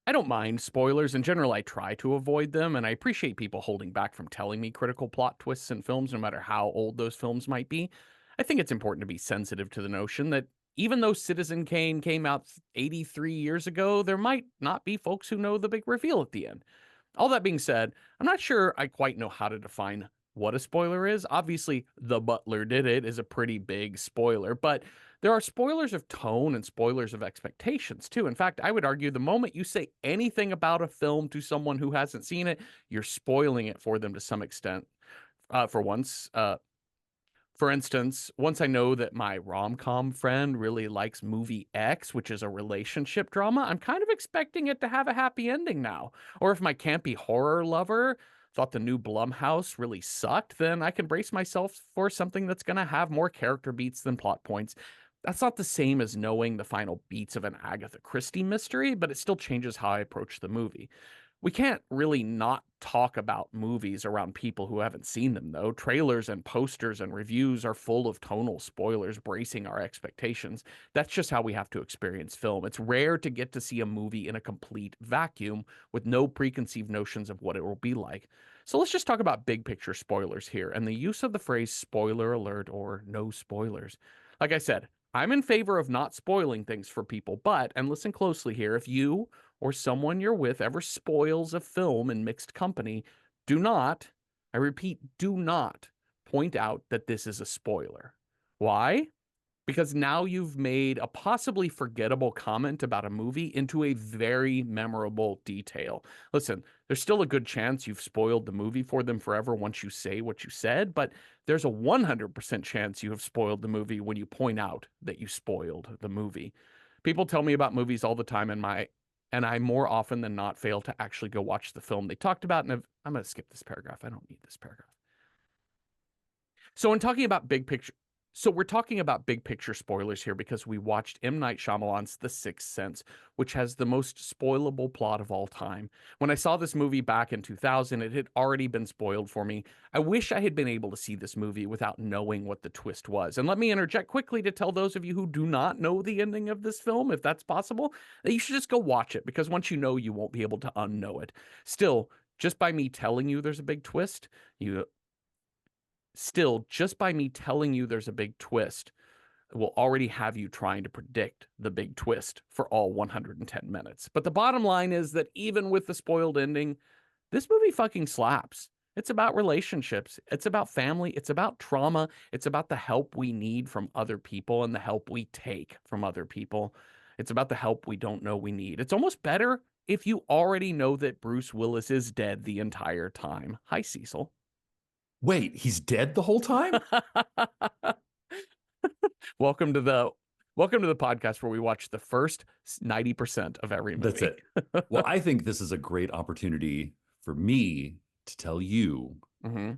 I don't mind spoilers. In general, I try to avoid them, and I appreciate people holding back from telling me critical plot twists in films, no matter how old those films might be. I think it's important to be sensitive to the notion that even though Citizen Kane came out 83 years ago, there might not be folks who know the big reveal at the end. All that being said, I'm not sure I quite know how to define what a spoiler is. Obviously, The Butler Did It is a pretty big spoiler, but there are spoilers of tone and spoilers of expectations too. In fact, I would argue the moment you say anything about a film to someone who hasn't seen it, you're spoiling it for them to some extent. For once, for instance, once I know that my rom-com friend really likes movie X, which is a relationship drama, I'm kind of expecting it to have a happy ending now. Or if my campy horror lover thought the new Blumhouse really sucked, then I can brace myself for something that's going to have more character beats than plot points. That's not the same as knowing the final beats of an Agatha Christie mystery, but it still changes how I approach the movie. We can't really not talk about movies around people who haven't seen them, though. Trailers and posters and reviews are full of tonal spoilers bracing our expectations. That's just how we have to experience film. It's rare to get to see a movie in a complete vacuum with no preconceived notions of what it will be like. So let's just talk about big picture spoilers here and the use of the phrase spoiler alert or no spoilers. Like I said, I'm in favor of not spoiling things for people, but, and listen closely here, if you or someone you're with ever spoils a film in mixed company, do not, I repeat, do not point out that this is a spoiler. Why? Because now you've made a possibly forgettable comment about a movie into a very memorable detail. Listen, there's still a good chance you've spoiled the movie for them forever once you say what you said, but there's a 100% chance you have spoiled the movie when you point out that you spoiled the movie. People tell me about movies all the time and I more often than not fail to actually go watch the film they talked about. And I'm going to skip this paragraph. I don't need this paragraph. So in talking about big picture, so we're talking about big picture spoilers here because we watched M. Night Shyamalan's The Sixth Sense, which has the most spoilable plot of all time. When I saw this movie back in 2000, it had already been spoiled for me. I wish I had been able to see this movie without knowing what the twist was. And let me interject quickly to tell those of you who do not know the ending of this film, if that's possible, that you should just go watch it because once you know, you won't be able to unknow it. Still, just by me telling you there's a big twist, you Still, just by me telling you there's a big twist, will already have you trying to predict the big twist for all 110 minutes. But the bottom line is that even with the spoiled ending, this movie fucking slaps. It's about relationships. It's about family. It's about trauma. It's about the help we need from other people and the help we take from other people. It's about the help we don't know we need. It's almost better if you already know that Bruce Willis is dead the entire time. Hi, Cecil. Wait, he's dead the whole time? Welcome to the welcome to the podcast where we watch the first 90% of every That's movie. it. Well, I think this is a great opportunity for me to tell you hmm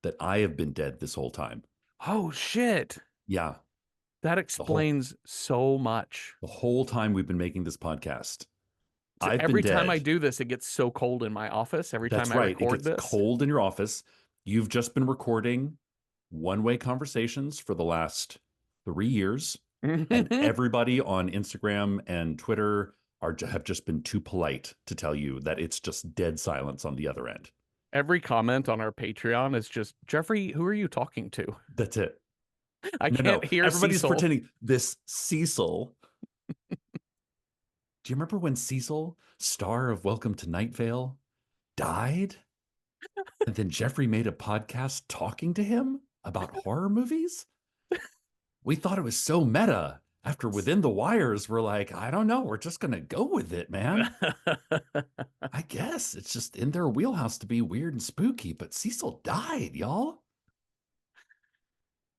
that I have been dead this whole time. Oh shit. Yeah, That the whole explains so much. the whole time we've been making this podcast. So I've been every time I dead. do this, it gets so cold in my office. Every time That's I right. It record gets this. cold in your office. You've just been recording one-way conversations for the last 3 years, and everybody on Instagram and Twitter have just been too polite to tell you that it's just dead silence on the other end. Every comment on our Patreon is just, Jeffrey, who are you talking to? That's it. I No. can't hear Everybody's Cecil. pretending this Cecil. Do you remember when Cecil, star of Welcome to Night Vale, died? And then Jeffrey made a podcast talking to him about horror movies? We thought it was so meta. After Within the Wires, we're like, I don't know. We're just going to go with it, man. I guess it's just in their wheelhouse to be weird and spooky, but Cecil died, y'all.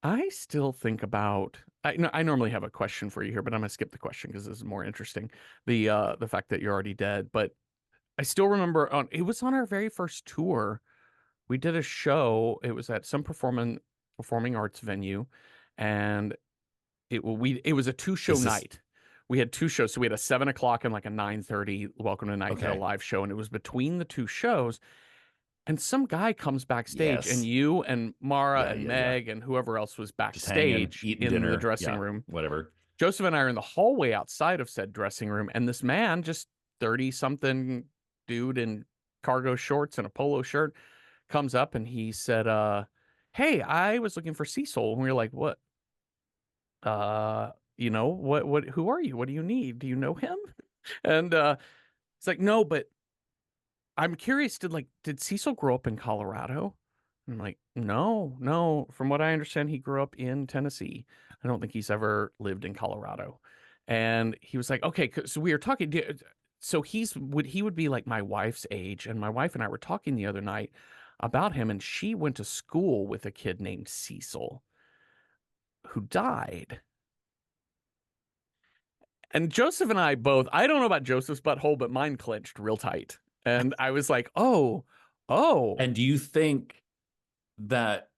I still think about I normally have a question for you here, but I'm gonna skip the question because this is more interesting. The fact that you're already dead, but I still remember on it was on our very first tour. We did a show. It was at some performing arts venue, and it was a two-show Is this night. We had two shows, so we had a 7 o'clock and like a 9:30 Welcome to Night Vale okay? live show, and it was between the two shows. And some guy comes backstage, and Yes. you and Mara Yeah, and yeah, yeah. Meg and whoever else was Just hanging, backstage eating in the dinner. dressing Yeah, room. whatever. Joseph and I are in the hallway outside of said dressing room, and this man just 30 something dude in cargo shorts and a polo shirt comes up and he said, hey, I was looking for Cecil. And we were like, what? Who are you? What do you need? Do you know him? And it's like, no, but I'm curious, did Cecil grow up in Colorado? I'm like, no, no. From what I understand, he grew up in Tennessee. I don't think he's ever lived in Colorado. And he was like, okay, so we were talking. So he would be like my wife's age, and my wife and I were talking the other night about him, and she went to school with a kid named Cecil who died. And Joseph and I both, I don't know about Joseph's butthole, but mine clenched real tight. And I was like, oh, And do you think that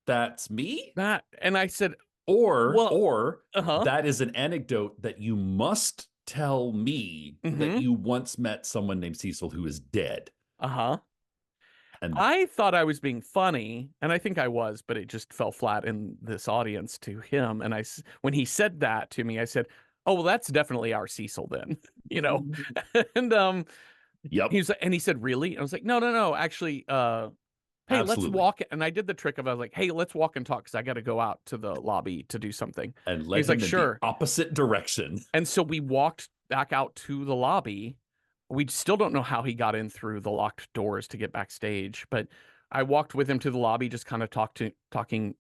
that's me? and I said, Or well, or uh-huh, that is an anecdote that you must tell me that mm-hmm, you once met someone named Cecil who is dead. uh-huh. And I thought I was being funny, and I think I was, but it just fell flat in this audience to him. And when he said that to me, I said, oh, well, that's definitely our Cecil then, you know? And yep, he said, really? I was like, no, no, no, actually, hey, let's absolutely. walk. And I did the trick of, I was like, hey, let's walk and talk because I got to go out to the lobby to do something. And led He's like, him in the sure. opposite direction. And so we walked back out to the lobby. We still don't know how he got in through the locked doors to get backstage, but I walked with him to the lobby, just kind of talking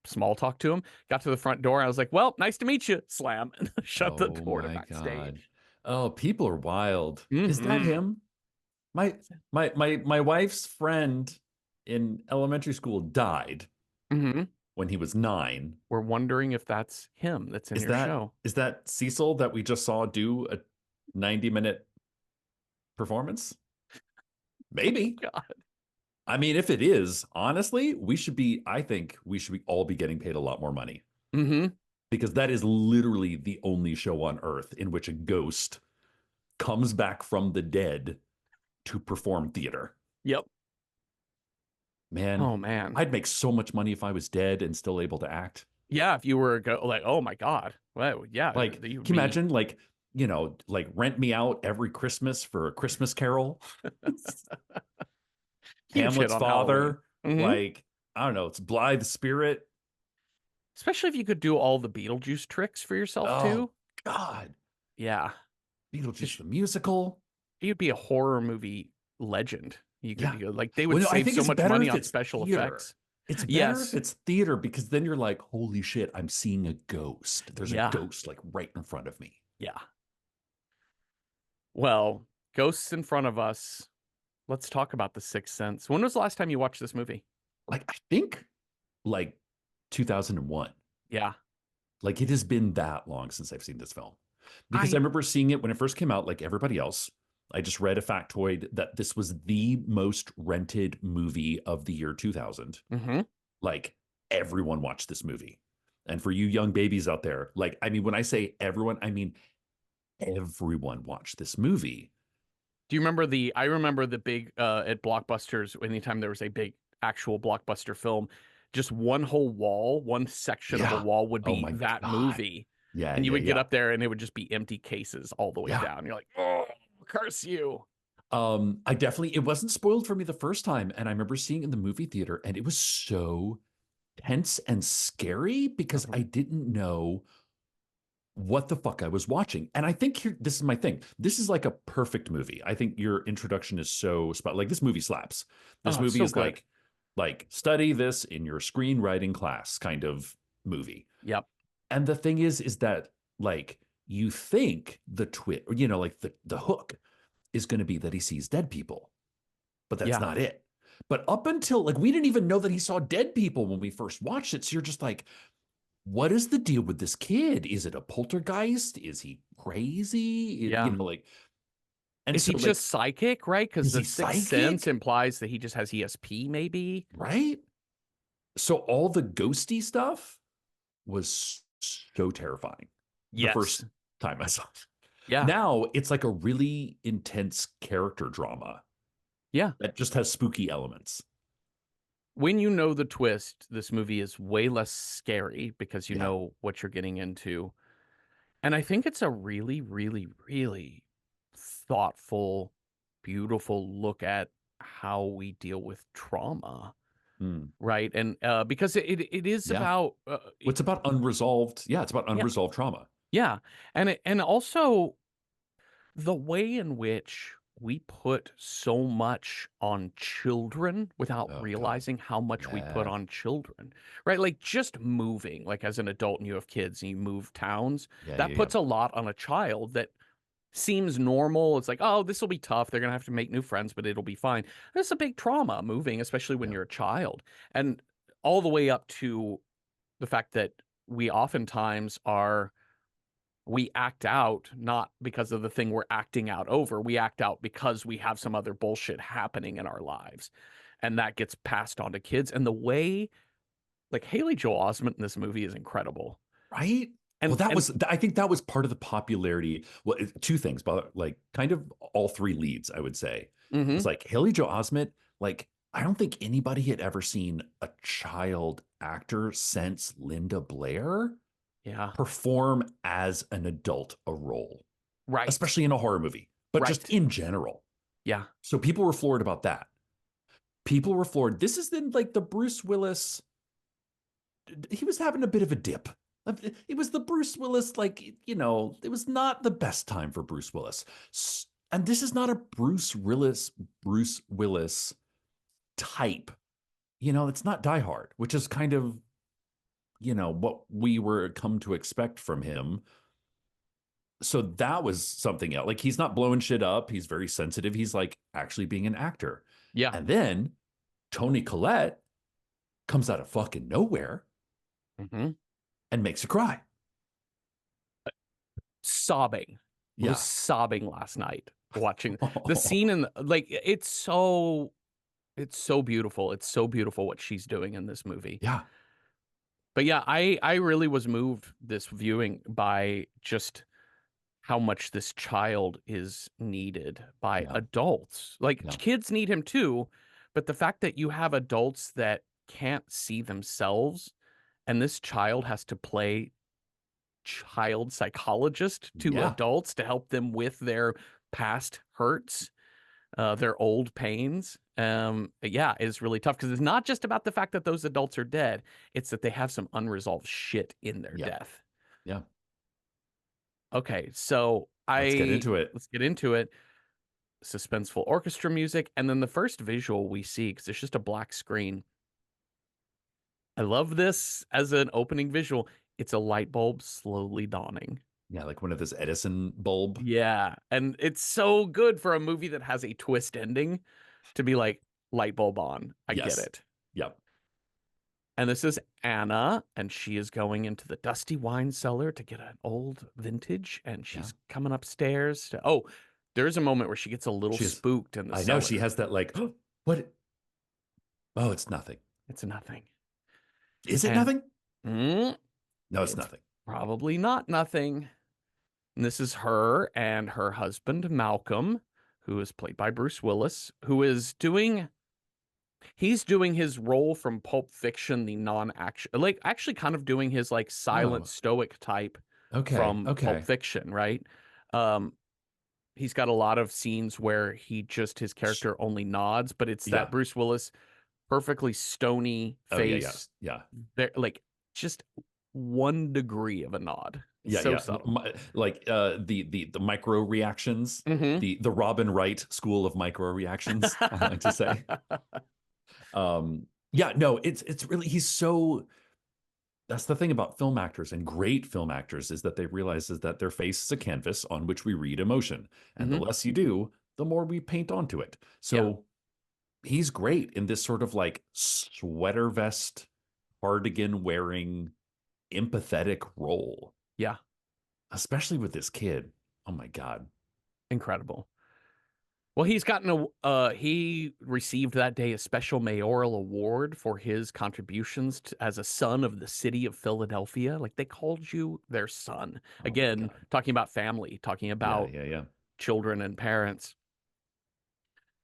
small talk to him. Got to the front door. I was like, "Well, nice to meet you." Slam and shut the Oh door to my God. backstage. Oh, people are wild. Is that Mm-hmm. him? My wife's friend in elementary school died Mm-hmm. when he was 9. We're wondering if that's him that's in Is your that show. is that Cecil that we just saw do a 90-minute performance? Maybe. God. I mean, if it is, honestly, I think we should be all be getting paid a lot more money Mm-hmm. because that is literally the only show on earth in which a ghost comes back from the dead to perform theater. Yep. Man, Oh man. I'd make so much money if I was dead and still able to act. Yeah, if you were like, oh my God. Well, yeah, Like, you would can you be imagine, like, like rent me out every Christmas for a Christmas Carol? huge hit Hamlet's on Halloween. father, Mm-hmm. like, I don't know, it's Blythe Spirit. Especially if you could do all the Beetlejuice tricks for yourself Oh, too. God. Yeah. Beetlejuice Because the musical. you'd be a horror movie legend. You could Yeah. be like they would Well, no, I save think so it's much better money if on it's special theater. effects. It's better if Yes. it's theater because then you're like, holy shit, I'm seeing a ghost. There's a Yeah. ghost like right in front of me. Yeah. Well, ghosts in front of us. Let's talk about The Sixth Sense. When was the last time you watched this movie? Like, I think like 2001. Yeah. Like, it has been that long since I've seen this film because I I remember seeing it when it first came out, like everybody else. I just read a factoid that this was the most rented movie of the year 2000. mm-hmm. Like, everyone watched this movie. And for you young babies out there, like, I mean, when I say everyone, I mean everyone watched this movie. Do you remember I remember the big at Blockbusters, anytime there was a big actual blockbuster film, just one whole wall, one section of a Yeah. wall would Oh be my that God. movie. Yeah, And you yeah, would get yeah. up there and it would just be empty cases all the way Yeah. down. You're like, oh, curse you. I definitely, it wasn't spoiled for me the first time. And I remember seeing it in the movie theater and it was so tense and scary because Mhm. I didn't know what the fuck I was watching. And I think this is my thing. This is like a perfect movie. I think your introduction is so spot. Like, this movie slaps. This Oh, it's movie so is good. like study this in your screenwriting class kind of movie. Yep. And the thing is that, like, you think the twist, like the hook is going to be that he sees dead people, but that's Yeah. not it. But up until, like, we didn't even know that he saw dead people when we first watched it. So you're just like, what is the deal with this kid? Is it a poltergeist? Is he crazy? Yeah. Like, and Is he so, like, just psychic, right? Because is the he sixth sense psychic? implies that he just has ESP, maybe. Right? So all the ghosty stuff was so terrifying the Yes. first time I saw it. Yeah. Now it's like a really intense character drama Yeah. that just has spooky elements. When you know the twist, this movie is way less scary because you Yeah. know what you're getting into. And I think it's a really, really, really thoughtful, beautiful look at how we deal with trauma, Mm. right? And because it is Yeah. about What's about unresolved? Yeah, it's about yeah, unresolved trauma. yeah, and also the way in which we put so much on children without Oh God. realizing how much we put Yeah. on children, right? Like just moving, like as an adult and you have kids and you move towns, Yeah. that Yeah. Yeah. puts a lot on a child that seems normal. It's like, oh, this will be tough. They're gonna have to make new friends, but it'll be fine. It's a big trauma moving, especially when Yeah. you're a child. And all the way up to the fact that we oftentimes are we act out not because of the thing we're acting out over. We act out because we have some other bullshit happening in our lives. And that gets passed on to kids. And the way like Haley Joel Osment in this movie is incredible. Right? Well, And I think that was part of the popularity. Well, two things, but like kind of all three leads, I would say. It's mhm, like Haley Joel Osment, like, I don't think anybody had ever seen a child actor since Linda Blair yeah. perform as an adult a role, Right. especially in a horror movie, but just Right. in general. Yeah. So people were floored about that. People were floored. This is then like the Bruce Willis, he was having a bit of a dip. It was the Bruce Willis, like, it was not the best time for Bruce Willis. And this is not a Bruce Willis type. It's not Die Hard, which is kind of, what we were come to expect from him. So that was something else. Like, he's not blowing shit up. He's very sensitive. He's like actually being an actor. Yeah. And then Toni Collette comes out of fucking nowhere Mhm. and makes you cry. Sobbing. Was Yeah. sobbing last night watching the scene in like it's so beautiful. It's so beautiful what she's doing in this movie. Yeah. But yeah, I really was moved this viewing by just how much this child is needed by Yeah. adults. Like Yeah. kids need him too, but the fact that you have adults that can't see themselves and this child has to play child psychologist to Yeah. adults to help them with their past hurts, their old pains. Yeah, is really tough because it's not just about the fact that those adults are dead, it's that they have some unresolved shit in their Yeah. death. Yeah. Okay, so Let's get I into it. let's get into it. Suspenseful orchestra music, and then the first visual we see, because it's just a black screen. I love this as an opening visual. It's a light bulb slowly dawning. Yeah. Like one of this Edison bulb. Yeah, and it's so good for a movie that has a twist ending to be like light bulb on. I get Yes. it. Yep. And this is Anna, and she is going into the dusty wine cellar to get an old vintage, and Yeah. she's coming upstairs to, oh, there's a moment where she gets a little She is, spooked in the I know she cellar. has that like, what? Oh, it's nothing. It's nothing. Is it And nothing? mm, No, it's it's nothing. probably not nothing. And this is her and her husband, Malcolm, who is played by Bruce Willis, who is doing he's doing his role from Pulp Fiction, the non-action, like actually kind of doing his like silent Oh, stoic type okay. from Pulp Okay. Fiction, right? Um, he's got a lot of scenes where he just his Sh- character only nods, but it's that Yeah. Bruce Willis perfectly stony Oh, yeah. Yeah. face, Yeah. like just 1 degree of a nod. Yeah. So Yeah. subtle. Like the micro reactions, Hmm. the Robin Wright school of micro reactions, I like to say. Yeah, no, it's really, he's so, that's the thing about film actors and great film actors, is that they realize is that their face is a canvas on which we read emotion. And the Hmm. less you do, the more we paint onto it. Yeah. So he's great in this sort of like sweater vest, cardigan wearing, empathetic role, Yeah. especially with this kid. Oh my God. Incredible. Well, he's gotten he received that day a special mayoral award for his contributions as a son of the city of Philadelphia. Like they called you their son. Oh my Again, God. talking about family, talking Yeah, about yeah, yeah. children and parents.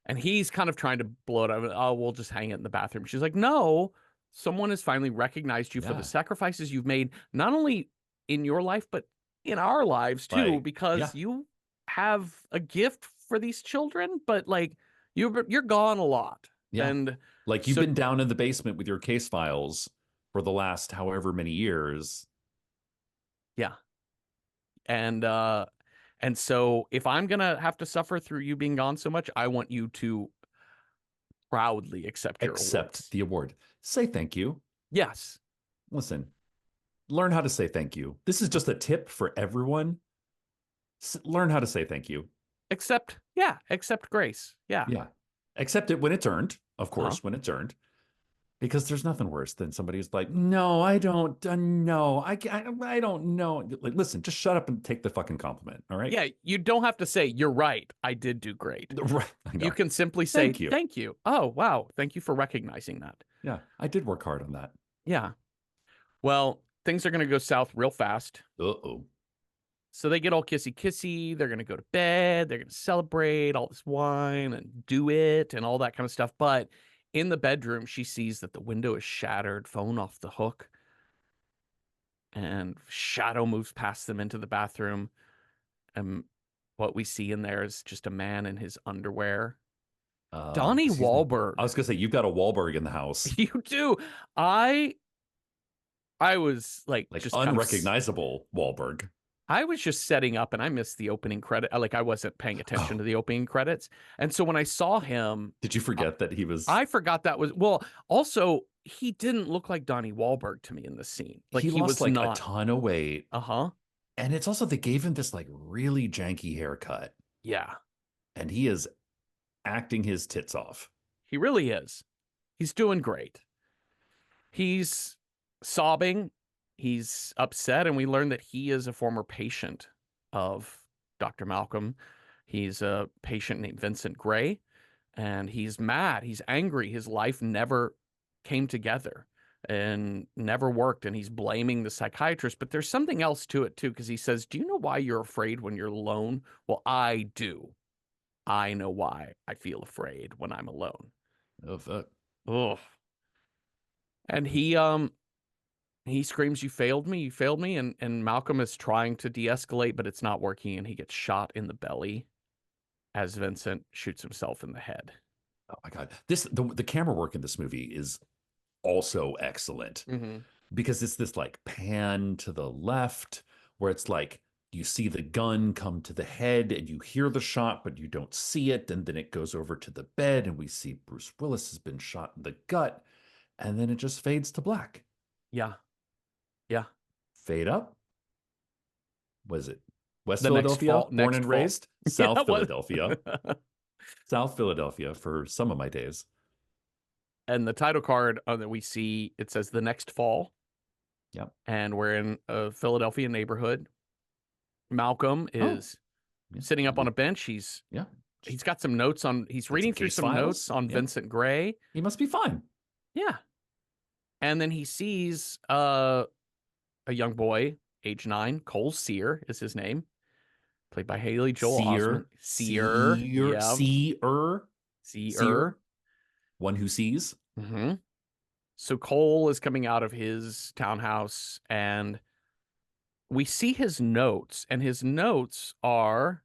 And he's kind of trying to blow it up. Oh, we'll just hang it in the bathroom. She's like, no, someone has finally recognized you for the Yeah. sacrifices you've made, not only in your life, but in our lives too, Like, yeah. because you have a gift for these children, but like you're gone a lot. Yeah. And Like you've so been down in the basement with your case files for the last however many years. yeah. And so if I'm gonna have to suffer through you being gone so much, I want you to proudly accept your Accept awards. the award. Say thank you. Yes. Listen, learn how to say thank you. This is just a tip for everyone. Learn how to say thank you. Accept grace. Yeah. Yeah. Accept it when it's earned, of Uh-huh. course, when it's earned. Because there's nothing worse than somebody who's like, no, I don't know. I don't know. Like, listen, just shut up and take the fucking compliment. All right. Yeah, you don't have to say you're right. I did do great. Right. I You know. can simply say Thank you. thank you. Oh, wow. Thank you for recognizing that. Yeah. I did work hard on that. Yeah. Well, things are going to go south real fast. Uh-oh. So they get all kissy kissy. They're going to go to bed. They're going to celebrate all this wine and do it and all that kind of stuff. But in the bedroom, she sees that the window is shattered, phone off the hook, and shadow moves past them into the bathroom. And what we see in there is just a man in his underwear. Donnie Excuse me. I Wahlberg. was gonna say you've got a Wahlberg in the house. You do. I I was like Like just kind of unrecognizable Wahlberg. I was just setting up and I missed the opening credit. Like I wasn't paying attention Oh, to the opening credits. And so when I saw him, did you I forget that he was I forgot that was well, also he didn't look like Donnie Wahlberg to me in the scene. Like he he lost was like a not. ton of weight. Uh-huh. And it's also they gave him this like really janky haircut. Yeah. And he is acting his tits off. He really is. He's doing great. He's sobbing. He's upset, and we learn that he is a former patient of Dr. Malcolm. He's a patient named Vincent Gray, and he's mad. He's angry. His life never came together and never worked, and he's blaming the psychiatrist. But there's something else to it, too, because he says, do you know why you're afraid when you're alone? Well, I do. I know why I feel afraid when I'm alone. Oh fuck. Ugh. And he screams, you failed me. And Malcolm is trying to de-escalate, but it's not working. And he gets shot in the belly as Vincent shoots himself in the head. Oh my god. The camera work in this movie is also excellent Mm-hmm. because it's this like pan to the left where it's like you see the gun come to the head and you hear the shot, but you don't see it. And then it goes over to the bed and we see Bruce Willis has been shot in the gut. And then it just fades to black. Yeah. Yeah. Fade up. Was it West The next Philadelphia, fall, born next and fall. raised? Yeah. South Philadelphia. South Philadelphia for some of my days. And the title card that we see, it says the next fall. Yep. And we're in a Philadelphia neighborhood. Malcolm Oh, is yeah. sitting up on a bench. Yeah. He's got some notes on, he's Got some reading through case some notes files. on Yeah. Vincent Gray. He must be fine. Yeah. And then he sees a young boy, age 9, Cole Sear is his name, played by Haley Joel Osment. Yeah. Seer, Sear. one who sees. Mm-hmm. So Cole is coming out of his townhouse and we see his notes, and his notes are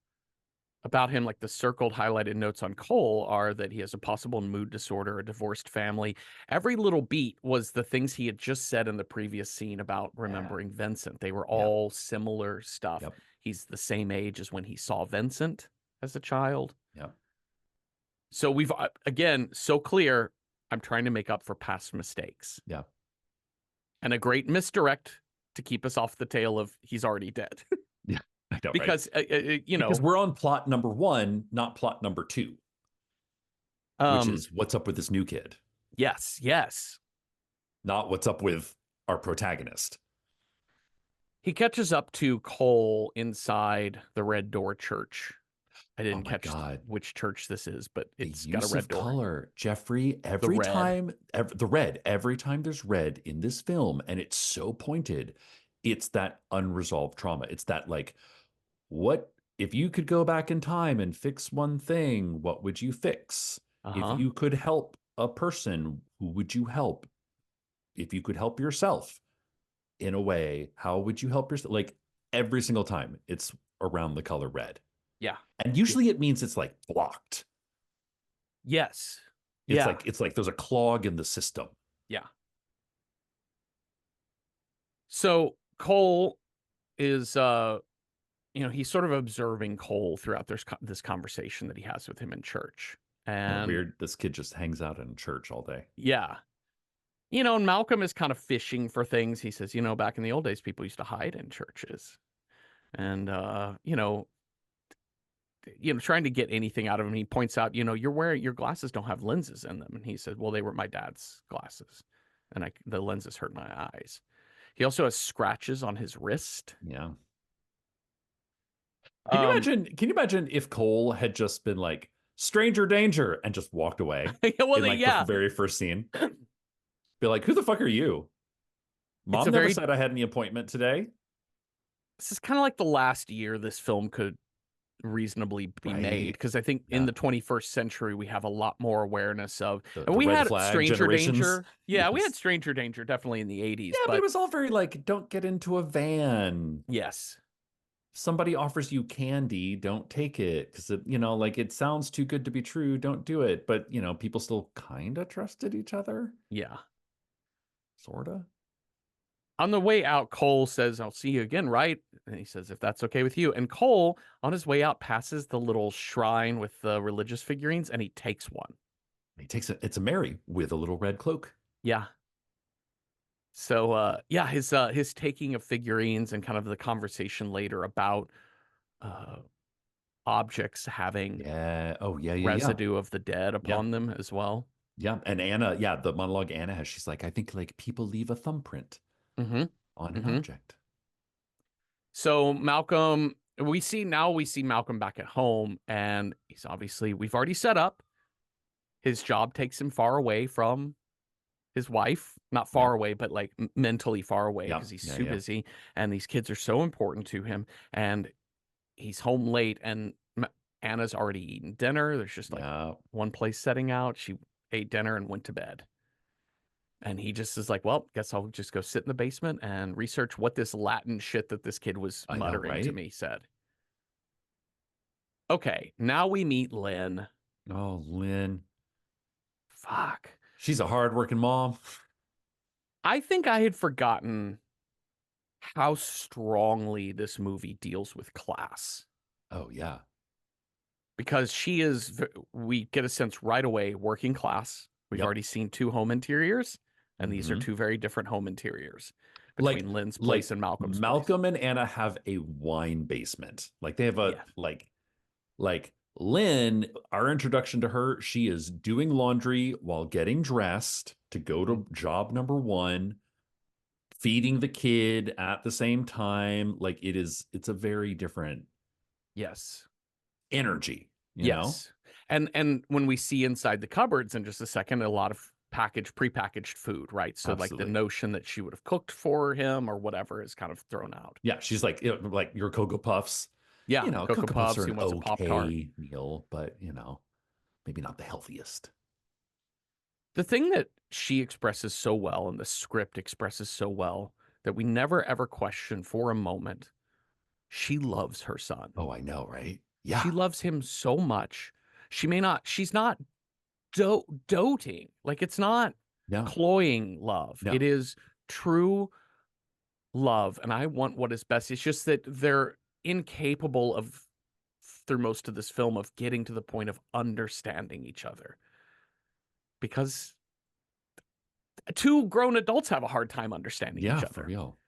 about him, like the circled highlighted notes on Cole are that he has a possible mood disorder, a divorced family. Every little beat was the things he had just said in the previous scene about Yeah. remembering Vincent. They were Yeah. all similar stuff. Yep. He's the same age as when he saw Vincent as a child. Yep. So we've, again, so clear. I'm trying to make up for past mistakes. Yeah. And a great misdirect to keep us off the tail of he's already dead. Yeah. I know, Because, right? Because we're on plot number 1, not plot number 2, which is what's up with this new kid, yes. not what's up with our protagonist. He catches up to Cole inside the Red Door Church. I Oh didn't my catch God. which church this is, but The it's got a use red of door. color, Jeffrey, The every red. time, every time there's red in this film, and it's so pointed, it's that unresolved trauma. It's that like, what if you could go back in time and fix one thing, what would you fix? If Uh-huh. you could help a person, who would you help? If you could help yourself in a way, how would you help yourself? Like every single time it's around the color red. Yeah. And Yeah. usually it means it's like blocked. Yes. It's Yeah. like there's a clog in the system. Yeah. So Cole is he's sort of observing Cole throughout this conversation that he has with him in church. Oh, And weird. This kid just hangs out in church all day. yeah. And Malcolm is kind of fishing for things. He says, back in the old days, people used to hide in churches. And trying to get anything out of him. He points out, your glasses don't have lenses in them. And he said, well, they were my dad's glasses. And the lenses hurt my eyes. He also has scratches on his wrist. Yeah. Um, Can you imagine if Cole had just been like, stranger danger, and just walked away well, in like the yeah, very first scene? Be like, who the fuck are you? it's Mom a never very, said I had any appointment today. this is kind of like the last year this film could reasonably be made Right. because I think in Yeah. the 21st century we have a lot more awareness of, and The we red had flag Stranger generations. Danger. Yeah, we had Yes. Stranger Danger definitely in the 80s, Yeah, but it but was all very like, don't get into a van. yes, Somebody offers you candy, don't take it because like it sounds too good to be true. Don't do it. But people still kind of trusted each other, yeah. sorta. On the way out, Cole says, I'll see you again, right? And he says, if that's okay with you. And Cole, on his way out, passes the little shrine with the religious figurines and he takes one. He takes it. It's a Mary with a little red cloak. Yeah. So yeah, his taking of figurines and kind of the conversation later about uh objects having Yeah. Oh, yeah, yeah, yeah. residue of the dead Yeah. upon them as well. Yeah. And Anna, yeah, the monologue Anna has, she's like, I think like people leave a thumbprint Mm-hmm. on an Mm-hmm. object. So Malcolm, we see Malcolm back at home, and he's obviously we've already set up. His job takes him far away from his wife, not far Yep. away, but like mentally far away Yep. because he's Yeah. too Yeah. busy, and these kids are so important to him, and he's home late, and Anna's already eaten dinner. There's just like Yeah. one place setting out. She ate dinner and went to bed. And he just is like, well, guess I'll just go sit in the basement and research what this Latin shit that this kid was I know, muttering to right? me said. Okay, now we meet Lynn. Oh, Lynn. Fuck. She's a hardworking mom. I think I had forgotten how strongly this movie deals with class Oh, yeah. because we get a sense right away, working class. We've Yep. already seen two home interiors, and these are Hmm. two very different home interiors Like, between Lynn's place like and Malcolm's place. Malcolm and Anna have a wine basement. Like they have a Yeah. like Lynn, our introduction to her, she is doing laundry while getting dressed to go Mhm. to job number one, feeding the kid at the same time. Like it's a very different Yes. energy, you know? Yes. And when we see inside the cupboards in just a second, a lot of prepackaged food, right? So like the Absolutely. notion that she would have cooked for him or whatever is kind of thrown out. Yeah, she's like, like your Cocoa Puffs. Yeah, Cocoa Cocoa Puffs Puffs, are he an wants a Pop-Tart. okay meal, but maybe not the healthiest. The thing that she expresses so well and the script expresses so well that we never ever question for a moment, she loves her son. Oh, I know, right? She Yeah. loves him so much. She's not doting. Like it's not No, cloying love. It no. is true love, and I want what is best. It's just that they're incapable of, through most of this film, of getting to the point of understanding each other because two grown adults have a hard time understanding each Yeah, for other. real.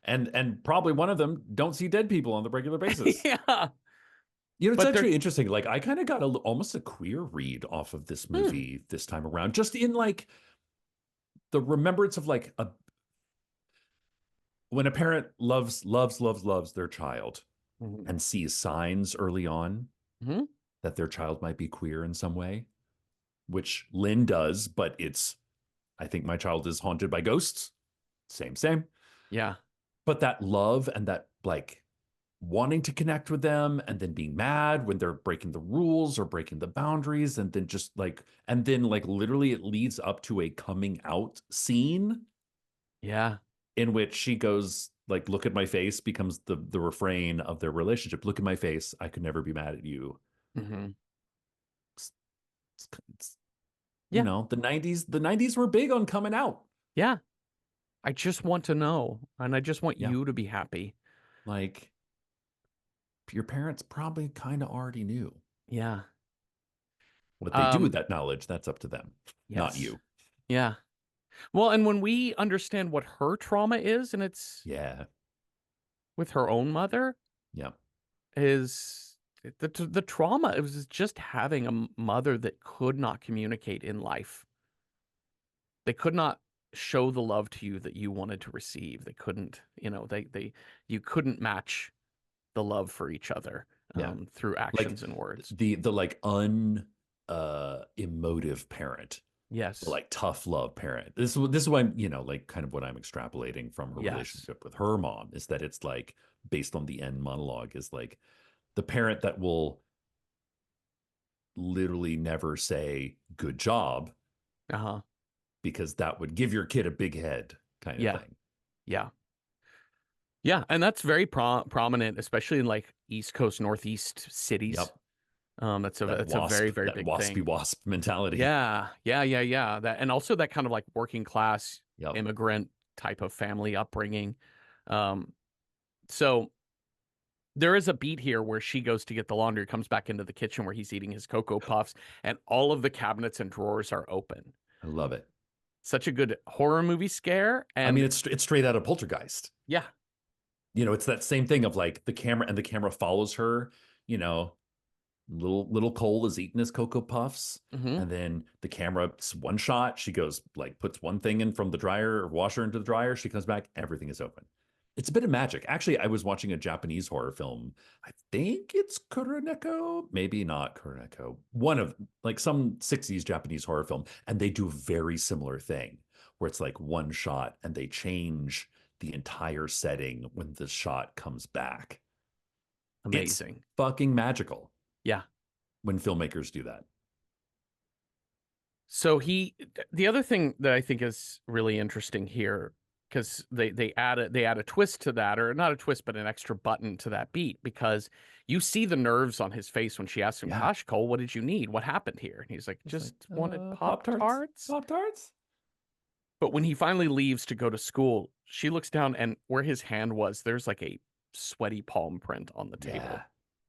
And probably one of them don't see dead people on the regular basis. Yeah, It's but they're actually interesting. Like I kind of got almost a queer read off of this hmm, movie this time around, just in like the remembrance of like a when a parent loves their child mhm, and sees signs early on mhm, that their child might be queer in some way, which Lynn does, but I think my child is haunted by ghosts. Same, same. yeah, But that love and that like wanting to connect with them and then being mad when they're breaking the rules or breaking the boundaries and then like literally it leads up to a coming out scene yeah, in which she goes like look at my face becomes the refrain of their relationship. Look at my face. I could never be mad at you. Hmm. It's, it's, Yeah. the 90s were big on coming out. Yeah. I just want to know, and I just want Yeah. you to be happy. Like your parents probably kind of already knew. Yeah. What they do with Um, that knowledge, that's up to them, not yes. you. Yeah. Well, and when we understand what her trauma is, and it's Yeah. with her own mother, Yeah. is the trauma. It was just having a mother that could not communicate in life. They could not show the love to you that you wanted to receive. They couldn't, you couldn't match the love for each other Yeah. through Like actions and words. the like un emotive parent, the Yes. like tough love parent. This is why I'm, like kind of what I'm extrapolating from her Yes. relationship with her mom is that it's like based on the end monologue is like the parent that will literally never say good job Uh-huh. because that would give your kid a big head kind of Yeah. thing. Yeah. Yeah, and that's very prominent, especially in like East Coast, Northeast cities. Yep. That's a very, very That big waspy thing. wasp mentality. Yeah, yeah, yeah, yeah. That and also that kind of like working class Yep. immigrant type of family upbringing. Um, so there is a beat here where she goes to get the laundry, comes back into the kitchen where he's eating his Cocoa Puffs, and all of the cabinets and drawers are open. I love it. Such a good horror movie scare, I mean, and it's straight out of Poltergeist. yeah, It's that same thing of like the camera follows her, you know, little Cole is eating his Cocoa Puffs, hmm and then the camera, it's one shot, she goes like puts one thing in from the dryer or washer into the dryer, she comes back, everything is open. It's a bit of magic. Actually, I was watching a Japanese horror film. I think it's Kuroneko, maybe not Kuroneko. One of like some 60s Japanese horror film, and they do a very similar thing where it's like one shot and they change the entire setting when the shot comes back. It's amazing. fucking magical Yeah. when filmmakers do that. So the other thing that I think is really interesting here, because they add a twist to that, or not a twist, but an extra button to that beat, because you see the nerves on his face when she asks him, Yeah. "Gosh, Cole, what did you need? What happened here?" And he's like, It's like, "Just wanted Pop Pop Tarts? Tarts." Pop Tarts? But when he finally leaves to go to school, she looks down, and where his hand was, there's like a sweaty palm print on the Yeah. table.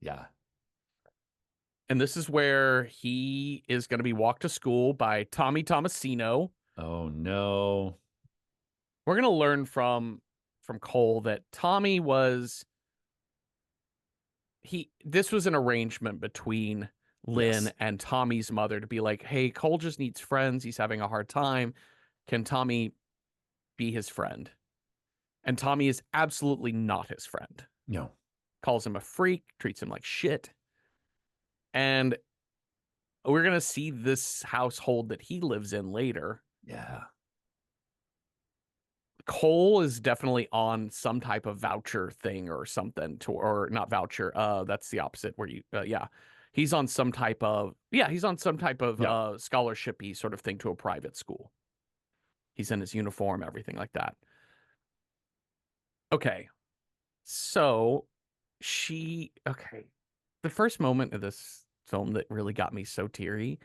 Yeah. And this is where he is going to be walked to school by Tommy Tomasino. Oh no. We're going to learn from Cole that Tommy was he this was an arrangement between Lynn Yes. and Tommy's mother to be like, "Hey, Cole just needs friends. He's having a hard time. Can Tommy be his friend?" And Tommy is absolutely not his friend. No. Calls him a freak, treats him like shit. And we're going to see this household that he lives in later. Yeah. Cole is definitely on some type of voucher thing or something to, or not voucher. That's the opposite where yeah, he's on some type of Yeah. scholarship-y sort of thing to a private school. He's in his uniform, everything like that. Okay. So okay. The first moment of this film that really got me so teary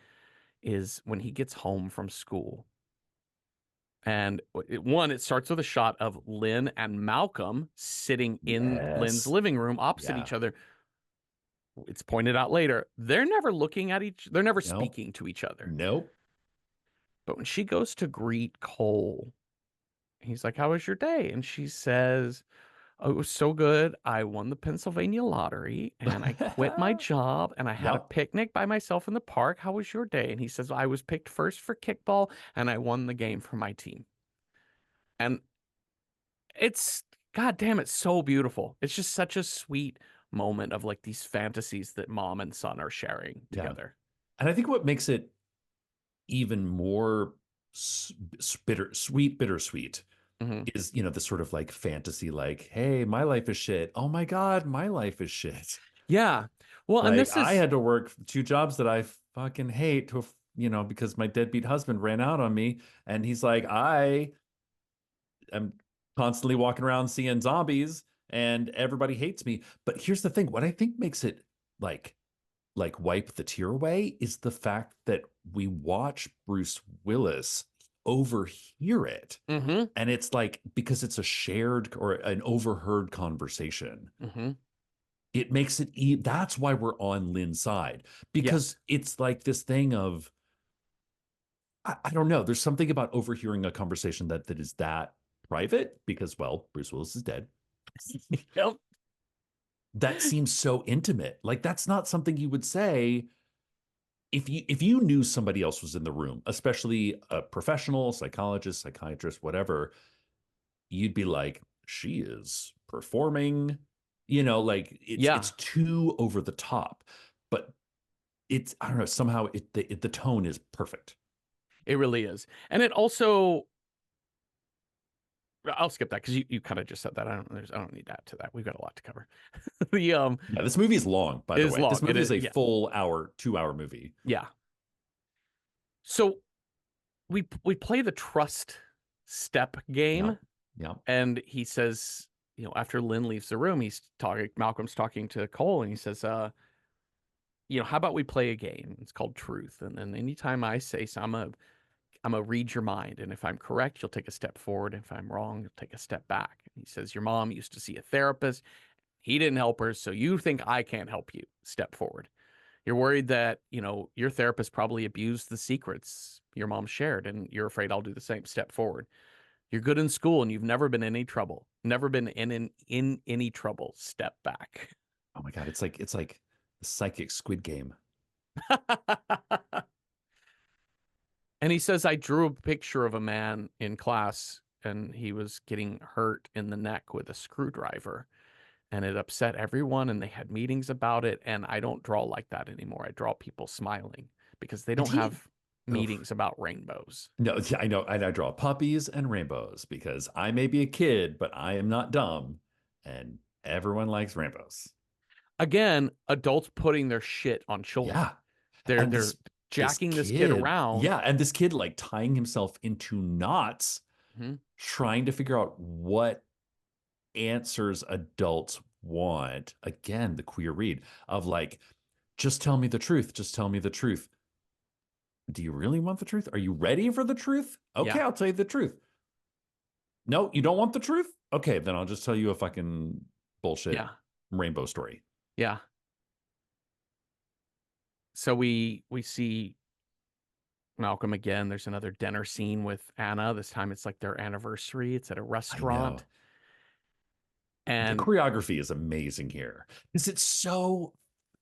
is when he gets home from school. And it starts with a shot of Lynn and Malcolm sitting in Lynn's Yes. living room opposite Yeah. each other. It's pointed out later. They're never Nope. speaking to each other. Nope. But when she goes to greet Cole, he's like, "How was your day?" And she says, "Oh, it was so good. I won the Pennsylvania lottery and I quit my job and I had a Yep. picnic by myself in the park. How was your day?" And he says, "I was picked first for kickball and I won the game for my team." And it's god damn, it's so beautiful. It's just such a sweet moment of like these fantasies that mom and son are sharing Yeah. together. And I think what makes it even more bittersweet Hmm. is, the sort of like fantasy, like, hey, my life is shit. Oh my God, my life is shit. Yeah. Well, and Like this I is had to work two jobs that I fucking hate because my deadbeat husband ran out on me. And he's like, I am constantly walking around seeing zombies and everybody hates me. But here's the thing, what I think makes it like wipe the tear away is the fact that we watch Bruce Willis overhear it. Mm-hmm. And it's like because it's a shared or an overheard conversation, Mm-hmm. it makes it that's why we're on Lynn's side. Because Yes. it's like this thing of I don't know. There's something about overhearing a conversation that is that private because, well, Bruce Willis is dead. Yep. That seems so intimate. Like that's not something you would say if you knew somebody else was in the room, especially a professional, psychologist, psychiatrist, whatever, you'd be like, she is performing, like it's Yeah, too over the top. But it's I don't know, somehow the tone is perfect. it really is. And it also, I'll skip that because you kind of just said that. I don't need to add to that. We've got a lot to cover. The Yeah, this movie is long, by the is way. This long. It movie is, is a yeah. full hour, 2 hour movie. Yeah. So we play the trust step Yeah. game, Yeah. and he says, after Lynn leaves the room, Malcolm's talking to Cole, and he says, how about we play a game? It's called Truth. And then anytime I say so, I'm gonna read your mind, and if I'm correct, you'll take a step forward. If I'm wrong, you'll take a step back. And he says, your mom used to see a therapist. He didn't help her, so you think I can't help you. Step forward. You're worried that, your therapist probably abused the secrets your mom shared, and you're afraid I'll do the same. Step forward. You're good in school and you've never been in any trouble. Never been in any trouble. Step back. Oh my God. It's like the psychic Squid Game. And he says, I drew a picture of a man in class and he was getting hurt in the neck with a screwdriver. And it upset everyone and they had meetings about it. And I don't draw like that anymore. I draw people smiling because they Did don't he? have Oh, meetings about rainbows. no, yeah, I know. I draw puppies and rainbows because I may be a kid, but I am not dumb. And everyone likes rainbows. Again, adults putting their shit on children. Yeah. And They're this jacking this kid kid, around. yeah, and this kid like tying himself into knots, Mhm. trying to figure out what answers adults want. Again, the queer read of like, just tell me the truth. Just tell me the truth. Do you really want the truth? Are you ready for the truth? Okay, Yeah. I'll tell you the truth. No, you don't want the truth? Okay, then I'll just tell you a fucking bullshit Yeah. rainbow story. Yeah. So we see Malcolm again. There's another dinner scene with Anna. This time it's like their anniversary. It's at a I know. restaurant. The And choreography is amazing here because it's so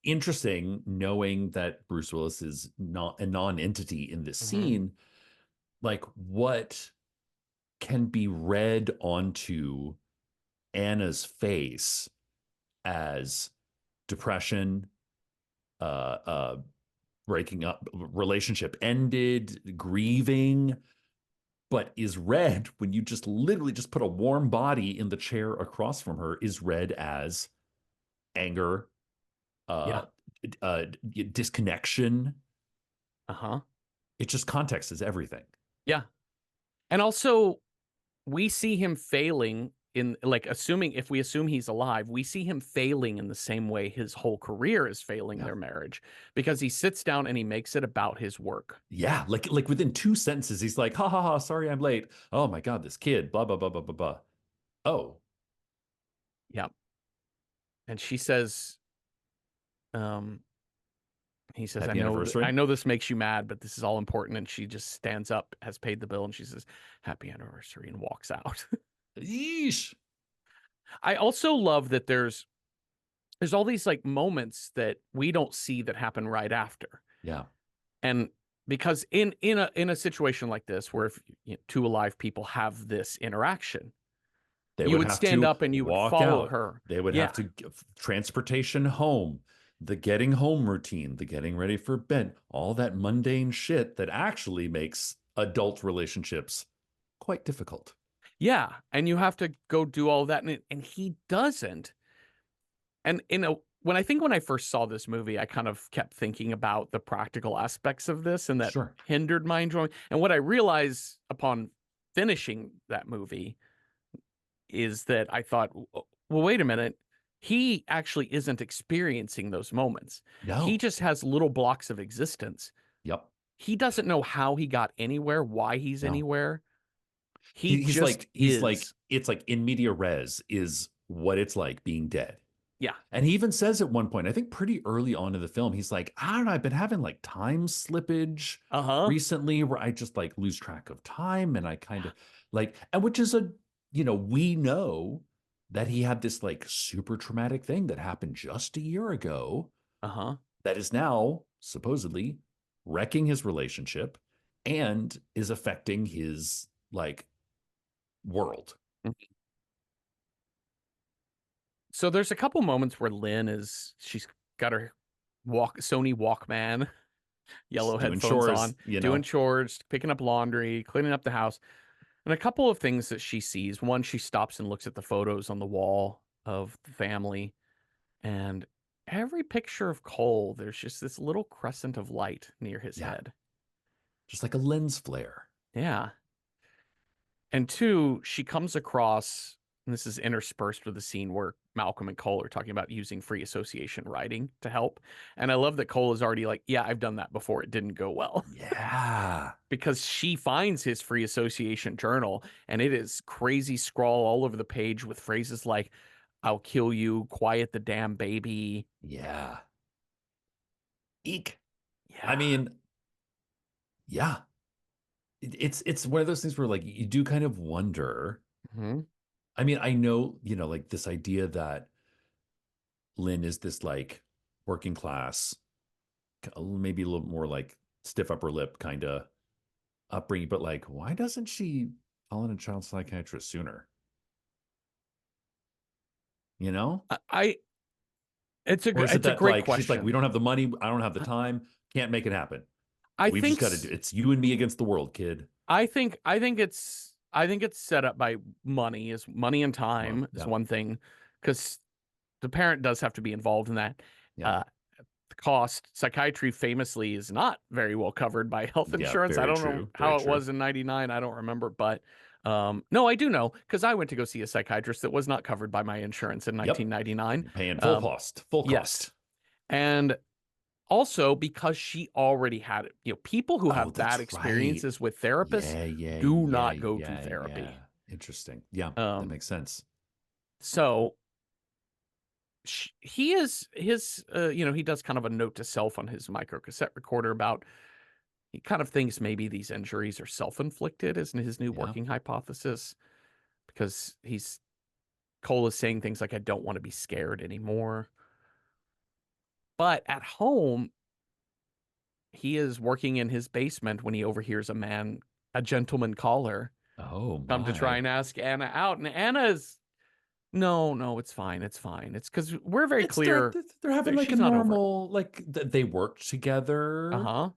interesting knowing that Bruce Willis is not a non-entity in this mhm, scene. Like what can be read onto Anna's face as depression, uh, breaking up, relationship ended, grieving, but is read when you just literally just put a warm body in the chair across from her is read as anger, uh, yeah. disconnection. Uh-huh. It just context is everything. Yeah. And also we see him failing in, like, assuming, if we assume he's alive, we see him failing in the same way his whole career is failing Yeah. their marriage, because he sits down and he makes it about his work. Yeah. Like within 2 sentences, he's like, ha ha ha, sorry I'm late. Oh my God, this kid, blah, blah, blah, blah, blah, blah. Oh, Yeah. And she says, um, he says, happy I anniversary. know this makes you mad, but this is all important. And she just stands up, has paid the bill, and she says, happy anniversary, and walks out. Yeesh. I also love that there's all these like moments that we don't see that happen right after. Yeah. And because in a situation like this, where if two alive people have this interaction, They you would would have stand to up and you would walk follow out. her. They would have Yeah. to give transportation home, the getting home routine, the getting ready for bed, all that mundane shit that actually makes adult relationships quite difficult. Yeah. And you have to go do all that. And he doesn't. And when I first saw this movie, I kind of kept thinking about the practical aspects of this, and that Sure. hindered my enjoyment. And what I realized upon finishing that movie is that I thought, well, wait a minute. He actually isn't experiencing those moments. He No. just has little blocks of existence. Yep. He doesn't know how he got anywhere, why he's No. anywhere. He He's just like is. it's like in media res is what it's like being dead. Yeah. And he even says at one point, I think pretty early on in the film, he's like, I don't know, I've been having like time slippage Uh-huh. recently where I just like lose track of time and I kind of like, and which is a, we know that he had this like super traumatic thing that happened just a year ago Uh-huh. that is now supposedly wrecking his relationship and is affecting his like world. So there's a couple moments where she's got her Sony Walkman, yellow Just doing headphones chores, on, doing chores, picking up laundry, cleaning up the house. And a couple of things that she sees. One, she stops and looks at the photos on the wall of the family. And every picture of Cole, there's just this little crescent of light near his Yeah, head. just like a lens flare. Yeah. And two, she comes across, and this is interspersed with the scene where Malcolm and Cole are talking about using free association writing to help. And I love that Cole is already like, yeah, I've done that before. It didn't go well. Yeah. Because she finds his free association journal and it is crazy scrawl all over the page with phrases like, I'll kill you, quiet the damn baby. Yeah. Eek. I Yeah. mean, yeah. It's one of those things where like you do kind of wonder. Hmm. I mean, I know, like this idea that Lynn is this like working class, maybe a little more like stiff upper lip kind of upbringing, but like, why doesn't she call in a child psychiatrist sooner? You know? I it's Or is it it's a that great like she's like, we question. don't have the money, I don't have the time, can't make it happen. I We've just think got to do it's you and me against the world, kid. I think it's set up by money and Well, time is yeah, one thing because the parent does have to be involved in that. yeah, Uh, the cost psychiatry famously is not very well covered by health yeah. insurance. I Very don't know true. Very how it true. was in 99. I don't remember, but no, I do know because I went to go see a psychiatrist that was not covered by my insurance in Yep. 1999. You're paying full Um, cost. Full yes. cost. And also because she already had it. People who Oh, have bad that's right. experiences with therapists Yeah, yeah, do yeah, not go to yeah, yeah. therapy. Interesting. Yeah, that Um, makes sense. so he is he does kind of a note to self on his micro cassette recorder about he kind of thinks maybe these injuries are self-inflicted is his new Yeah. working hypothesis because Cole is saying things like I don't want to be scared anymore. But at home, he is working in his basement when he overhears a gentleman caller, Oh come to try my. and ask Anna out. And Anna is, no, no, it's fine. It's fine. It's because we're very It's that clear they're having that like a she's not over it. normal like they work Uh together. huh.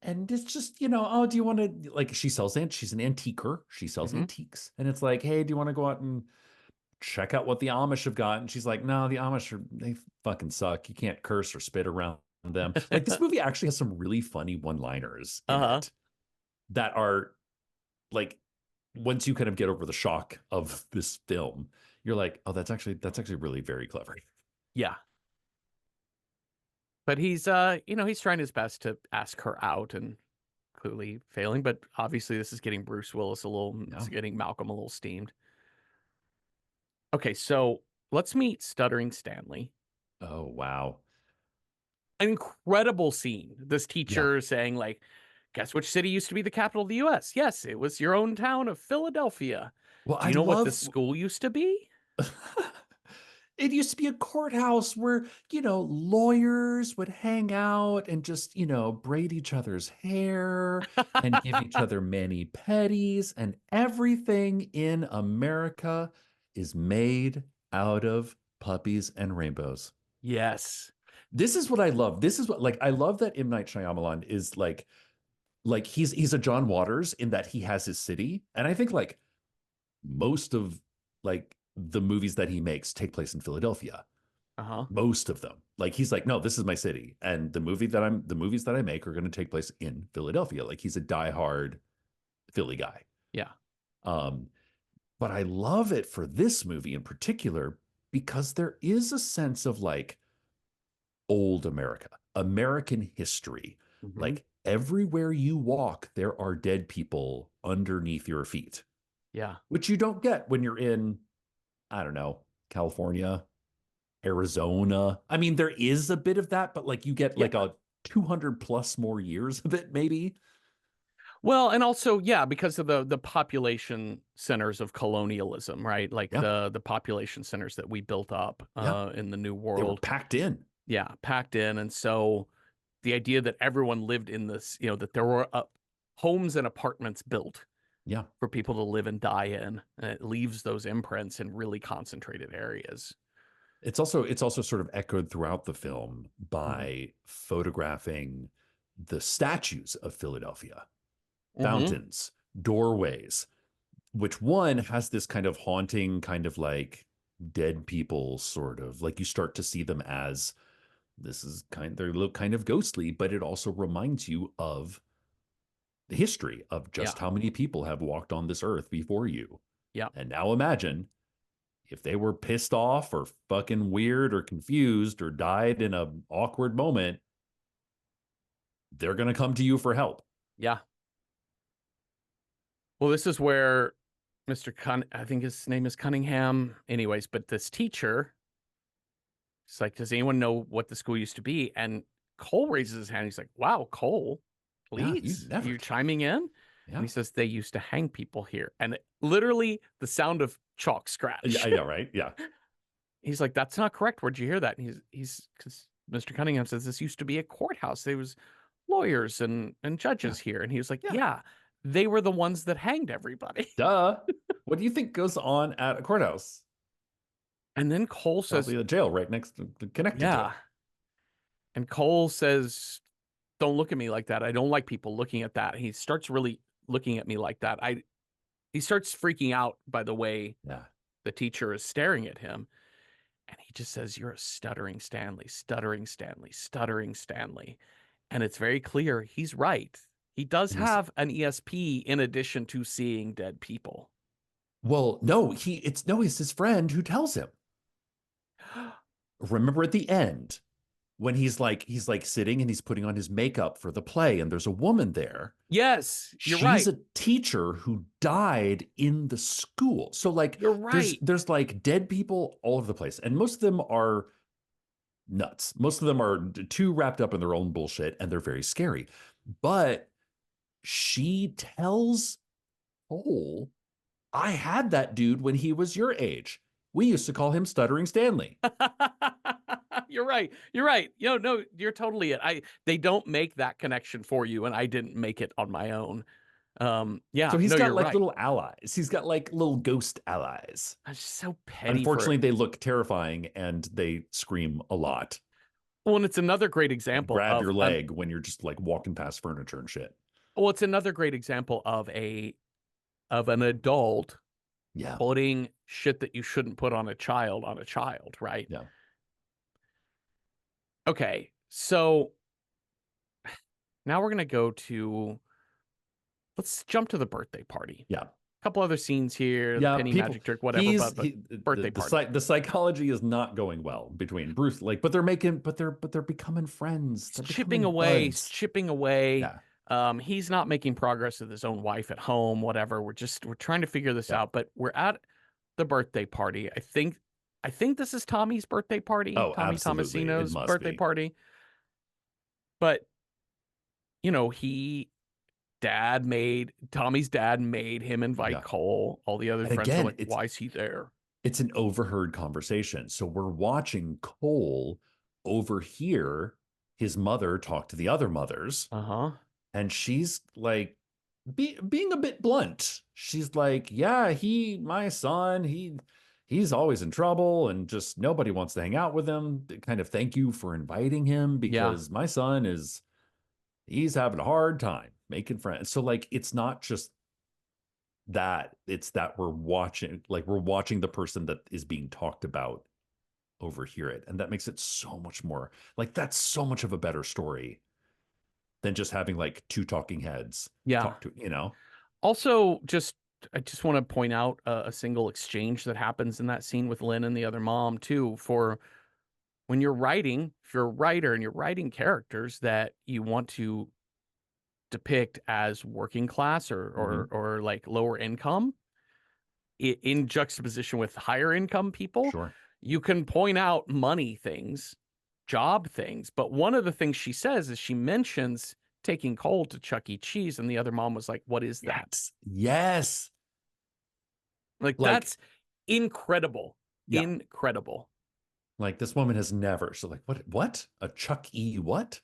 And it's just, oh, do you want to like she's an antiquer. She sells Hmm. antiques. And it's like, hey, do you want to go out and check out what the Amish have got? And she's like, no, the Amish they fucking suck. You can't curse or spit around them. Like this movie actually has some really funny one-liners Uh in huh. it that are like once you kind of get over the shock of this film, you're like, oh, that's actually really very clever. Yeah. But he's trying his best to ask her out and clearly failing. But obviously, this is getting Bruce Willis it's Yeah. getting Malcolm a little steamed. Okay, so let's meet Stuttering Stanley. Oh, wow. An incredible scene. This Yeah. teacher saying, like, guess which city used to be the capital of the US? Yes, it was your own town of Philadelphia. Well, Do I you know what this love school used to be? it used to be a courthouse where, lawyers would hang out and just, braid each other's hair and give each other mani-pedis, and everything in America is made out of puppies and rainbows. Yes. This is what I love. This is what like I love that M. Night Shyamalan is like he's a John Waters in that he has his city. And I think like most of like the movies that he makes take place in Philadelphia. Uh-huh. Most of them. Like he's like, no, this is my city. And the movies that I make are going to take place in Philadelphia. Like he's a diehard Philly guy. Yeah. Um, But I love it for this movie in particular because there is a sense of like old America, American history. Hmm. Like everywhere you walk, there are dead people underneath your feet, Yeah. which you don't get when you're in, I don't know, California, Arizona. I mean, there is a bit of that, but like you get Yeah. like a 200 plus more years of it, maybe. Well, and also, yeah, because of the population centers of colonialism, right? Like Yeah. the population centers that we built up Yeah. in the New They were World. packed in. Yeah, packed in. And so the idea that everyone lived in this, that there were homes and apartments built Yeah. for people to live and die in, and it leaves those imprints in really concentrated areas. It's also sort of echoed throughout the film Hmm. by photographing the statues of Philadelphia, Hmm. fountains, doorways, which one has this kind of haunting, kind of like dead people sort of like you start to see them as this is they look kind of ghostly, but it also reminds you of the history of just Yeah. how many people have walked on this earth before you. Yeah. And now imagine if they were pissed off or fucking weird or confused or died in an awkward moment, they're going to come to you for help. Yeah. Well, this is where I think his name is Cunningham. Anyways, but this teacher, it's like, does anyone know what the school used to be? And Cole raises his hand. He's like, wow, Cole, Yeah, you please, never. you chiming in? And Yeah. he says, they used to hang people here. And literally the sound of chalk I scratch. know, right? Yeah. He's like, that's not correct. Where'd you hear that? And because Mr. Cunningham says this used to be a courthouse. There was lawyers and Yeah. judges here. And he was like, Yeah. yeah, they were the ones that hanged everybody. Duh. What do you think goes on at a courthouse? And then Cole says, Probably a jail right next connected to yeah. it. And Cole says, don't look at me like that. I don't like people looking at that. He starts really looking at me like that. He starts freaking out by the way Yeah. the teacher is staring at him. And he just says, you're a stuttering Stanley, stuttering Stanley, stuttering Stanley. And it's very clear he's right. He does And he's have an ESP in addition to seeing dead people. well, no, it's his friend who tells him. Remember at the end when he's like sitting and he's putting on his makeup for the play and there's a woman there. Yes, you're She's right. a teacher who died in the school. So like You're there's right. there's like dead people all over the place and most of them are nuts. Most of them are too wrapped up in their own bullshit and they're very scary. But she tells Cole, I had that dude when he was your age. We used to call him Stuttering Stanley. You're right. You're right. No, you're totally it. They don't make that connection for you, and I didn't make it on my own. So Yeah, he's no, got you're like right. little allies. He's got like little ghost allies. I'm just so petty for Unfortunately, they look terrifying and they scream a lot. well, and it's another great example Grab of your leg when you're just like walking past furniture and shit. it's another great example of an adult Yeah. putting shit that you shouldn't put on a child, right? Yeah. Okay, so now we're gonna go to let's jump to the birthday party. Yeah. A couple other scenes here, the Yeah. penny People, magic trick, whatever, but the, birthday party. the psychology is not going well between Bruce, like, but they're becoming friends. He's They're chipping becoming away, he's buds. chipping away. Yeah. He's not making progress with his own wife at home, whatever. We're trying to figure this Yeah. out, but we're at the birthday party. I think this is Tommy's birthday party, Oh, Tommy absolutely. It Tomasino's must birthday be. party. But, he Tommy's dad made him invite Yeah. Cole. All the other And friends are again, like, why is he there? it's an overheard conversation. So we're watching Cole overhear his mother talk to the other mothers, Uh-huh. and she's like being a bit blunt. She's like, "Yeah, my son, he's always in trouble, and just nobody wants to hang out with him. Kind of thank you for inviting him Yeah. because my son he's having a hard time making friends." So like, it's not just that it's that we're watching the person that is being talked about overhear it, and that makes it so much more like that's so much of a better story than just having like two talking heads Yeah. talk to. Also, just I just want to point out a single exchange that happens in that scene with Lynn and the other mom too. For when you're writing, if you're a writer and you're writing characters that you want to depict as working class Hmm. or like lower income, in juxtaposition with higher income people, Sure. you can point out money things, job things. But one of the things she says is she mentions taking Cole to Chuck E. Cheese, and the other mom was like, "What is that?" Yes. Yes. Like Like, that's incredible, yeah. incredible. Like this woman has never. So like, what? A Chuck E. what?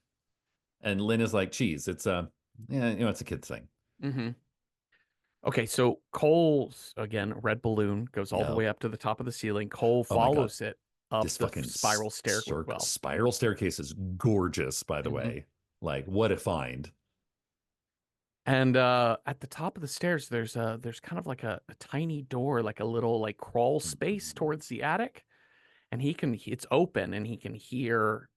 And Lynn is like, geez, it's a, yeah, it's a kid's thing. Hmm. Okay, so Cole's again red balloon goes all the Yep. way up to the top of the ceiling. Cole Oh my God. follows it up This the fucking spiral stair. Well, spiral staircase is gorgeous, by the mhm. way. Like, what a find. And at the top of the stairs, there's kind of like a tiny door, like a little like crawl space Mhm. towards the attic, and it's open, and he can hear.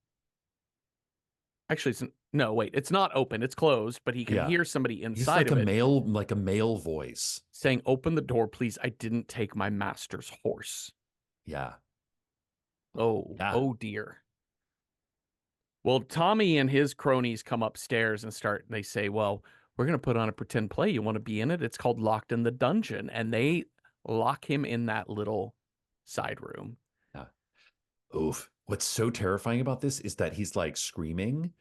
Actually, no, wait, it's not open, it's closed, but he can Yeah. hear somebody He's inside of it like a male voice. saying, "Open the door, please. I didn't take my master's horse." Yeah. Oh, Yeah. oh dear. Well, Tommy and his cronies come upstairs and they say, "Well, we're going to put on a pretend play. You want to be in it? It's called Locked in the Dungeon." And they lock him in that little side room. Yeah. Oof. What's so terrifying about this is that he's like screaming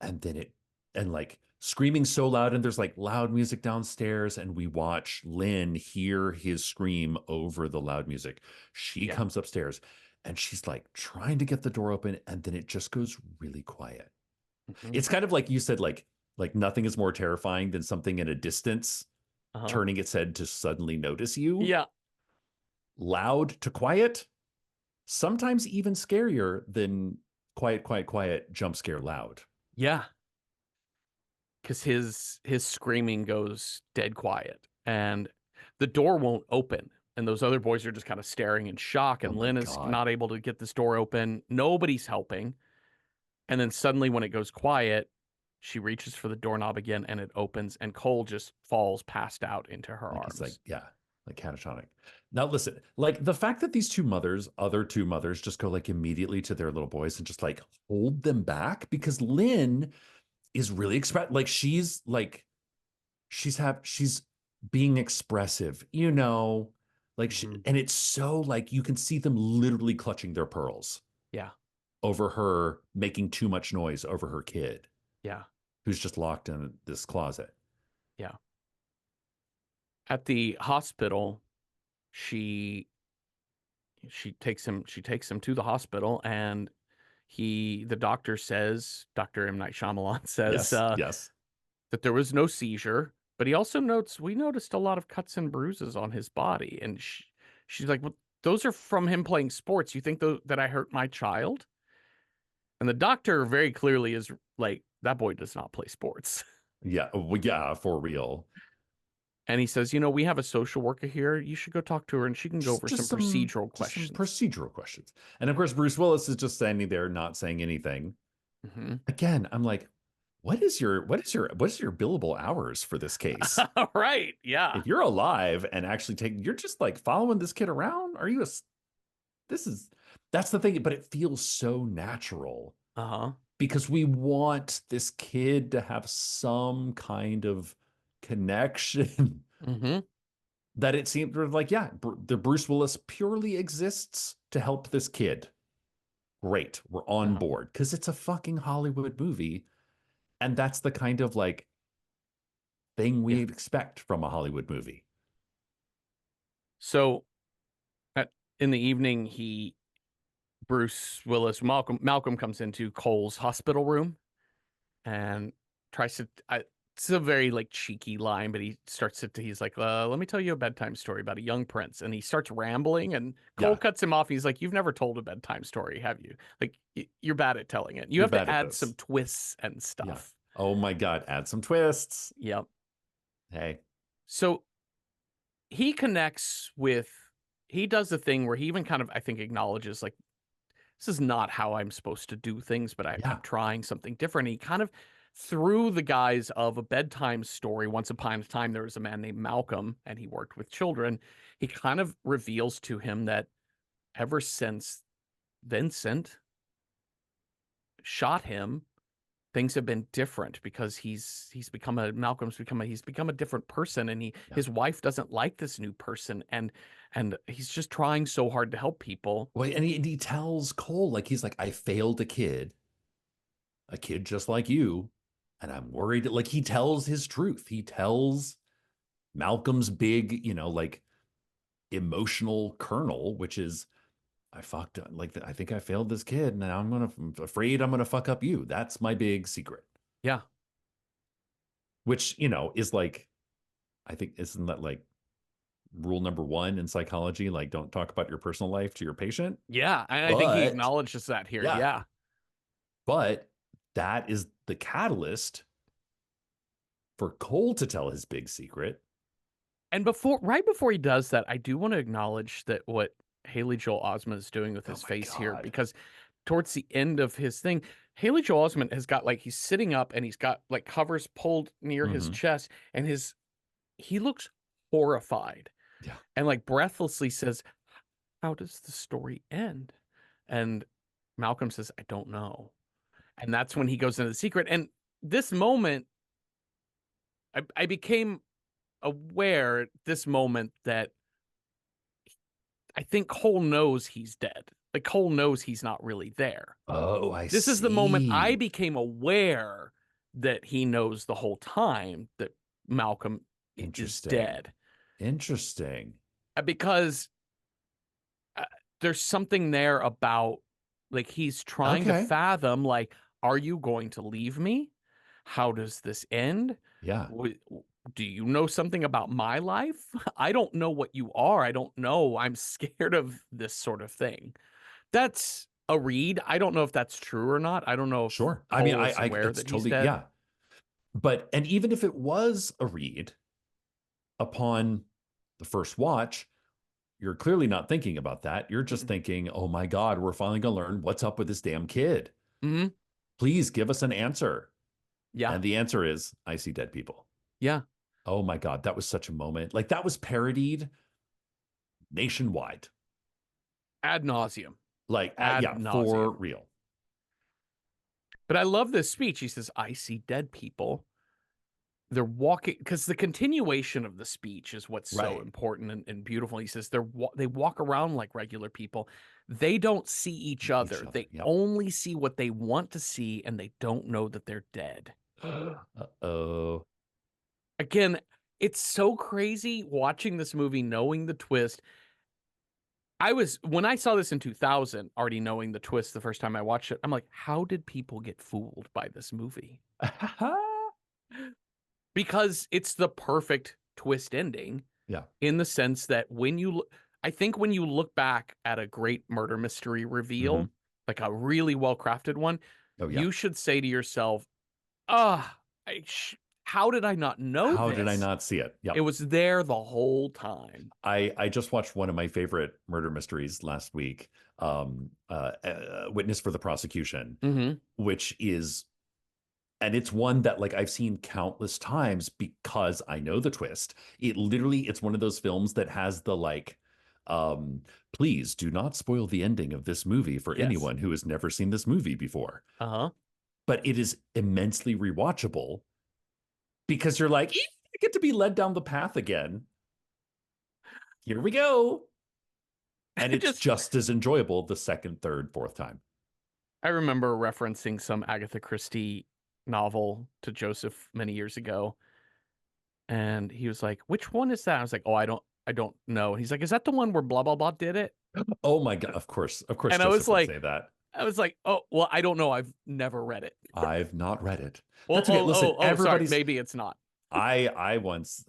and then and like screaming so loud and there's like loud music downstairs and we watch Lynn hear his scream over the loud music. She Yeah. comes upstairs and she's like trying to get the door open and then it just goes really quiet. Hmm. It's kind of like you said, like nothing is more terrifying than something in a distance Uh-huh. turning its head to suddenly notice you. Yeah. Loud to quiet, sometimes even scarier than quiet, quiet, quiet, jump scare loud. Yeah. Because his screaming goes dead quiet. And the door won't open. And those other boys are just kind of staring in shock. Oh And my Lynn is God. not able to get this door open. Nobody's helping. And then suddenly, when it goes quiet, she reaches for the doorknob again and it opens, and Cole just falls passed out into her Like he's like, arms. yeah, like catatonic. Now listen, like the fact that these two mothers, other two mothers, just go like immediately to their little boys and just like hold them back because Lynn is really like she's being expressive, like Hmm. and it's so like you can see them literally clutching their pearls Yeah. over her making too much noise over her kid Yeah. who's just locked in this closet. Yeah. At the hospital, she she takes him to the hospital, and the doctor says, Dr. M. Night Shyamalan says, Yes, yes. that there was no seizure, but he also notes we noticed a lot of cuts and bruises on his body, and she's like, "Well, those are from him playing sports. You think that I hurt my child?" And the doctor very clearly is like, "That boy does not play sports." Yeah, well, yeah, for real. And he says, "We have a social worker here. You should go talk to her, and she can go over some procedural Just some questions." procedural questions. And of course, Bruce Willis is just standing there, not saying anything. Hmm. Again, I'm like, what is your billable hours for this case? Right. Yeah. If you're alive and actually taking, you're just like following this kid around. This is that's the thing, but it feels so natural Uh-huh. because we want this kid to have some kind of connection Hmm. that it seemed like, yeah, the Bruce Willis purely exists to help this kid. Great, we're on Uh-huh. board because it's a fucking Hollywood movie. And that's the kind of like thing we Yeah. expect from a Hollywood movie. So in the evening, Bruce Willis, Malcolm comes into Cole's hospital room and tries to. It's a very like cheeky line, but he's like, "Let me tell you a bedtime story about a young prince," and he starts rambling, and Cole Yeah, cuts him off. He's like, "You've never told a bedtime story, have you? Like, you're bad at telling it. You you're have to bad at add some this. twists and Yeah. stuff." Oh my God, add some twists. Yep. Hey, So he connects with. He does the thing where he even kind of, I think, acknowledges like, this is not how I'm supposed to do things, but I'm yeah, trying something different. He kind of through the guise of a bedtime story. Once upon a time, there was a man named Malcolm, and he worked with children. He kind of reveals to him that ever since Vincent shot him, things have been different because he's become a different person, and Yeah. his wife doesn't like this new person, and he's just trying so hard to help people. Well, and he tells Cole, like, he's like, I failed a kid just like you, and I'm worried. Like, he tells his truth. He tells Malcolm's big, like emotional kernel, which is, I fucked up. Like, I think I failed this kid, and now I'm afraid I'm gonna fuck up you. That's my big secret. Yeah. Which, is like, I think, isn't that like rule number one in psychology? Like, don't talk about your personal life to your patient. Yeah, I think he But acknowledges that here. yeah, Yeah. but that is the catalyst for Cole to tell his big secret. And right before he does that, I do want to acknowledge that what Haley Joel Osment is doing with Oh his my face here, God. because towards the end of his thing, Haley Joel Osment has got like he's sitting up and he's got like covers pulled near his Hmm. chest, and he looks horrified Yeah. and like breathlessly says, "How does the story end?" And Malcolm says, "I don't know." And that's when he goes into the secret. And this moment, I became aware at this moment that I think Cole knows he's dead. Like Cole knows he's not really there. Oh, I This is the moment I see. became aware that he knows the whole time that Malcolm is Interesting. dead. Interesting. Because uh, there's something there about like he's trying to Okay. fathom like, are you going to leave me? How does this end? Yeah. Do you know something about my life? I don't know what you are. I don't know. I'm scared of this sort of thing. That's a read. I don't know if that's true or not. I don't know if Sure. I mean, Cole is aware it's that he's totally, dead. yeah. But, and even if it was a read upon the first watch, you're clearly not thinking about that. You're just Mm-mm. thinking, oh my God, we're finally going to learn what's up with this damn kid. Hmm. Please give us an answer. Yeah. And the answer is, I see dead people. Yeah. Oh my God, that was such a moment. Like, that was parodied nationwide. Ad nauseum. Like, Ad yeah, for nauseum. real. But I love this speech. He says, I see dead people. They're walking because the continuation of the speech is what's so Right. important and beautiful. He says they walk around like regular people. They don't see each Each other. other. They Yep. only see what they want to see, and they don't know that they're dead. Uh-oh. Again, it's so crazy watching this movie, knowing the twist. When I saw this in 2000, already knowing the twist the first time I watched it, I'm like, how did people get fooled by this movie? Because it's the perfect twist ending Yeah. in the sense that I think when you look back at a great murder mystery Hmm. reveal, like a really well crafted one, Oh, yeah. you should say to yourself, ah, how did I not know How did I this? not see it? It Yep. was there the whole time. I just watched one of my favorite murder mysteries last week, Witness for the Prosecution, Hmm. which is, and it's one that like I've seen countless times because I know the twist. It's one of those films that has the like, um, please do not spoil the ending of this movie for Yes. anyone who has never seen this movie before. Uh-huh. But it is immensely rewatchable because you're like, I get to be led down the path again. Here we go. And it's Just just as enjoyable the second, third, fourth time. I remember referencing some Agatha Christie novel to Joseph many years ago, and he was like, "Which one is that?" I was like, "Oh, I don't know." And he's like, "Is that the one where blah blah blah did it?" Oh my God. Of course, And I was Joseph would like, say that. "Oh, well, I don't know. I've never read it." I've not read it. Well, That's okay. Listen, sorry, everybody's maybe it's not. I once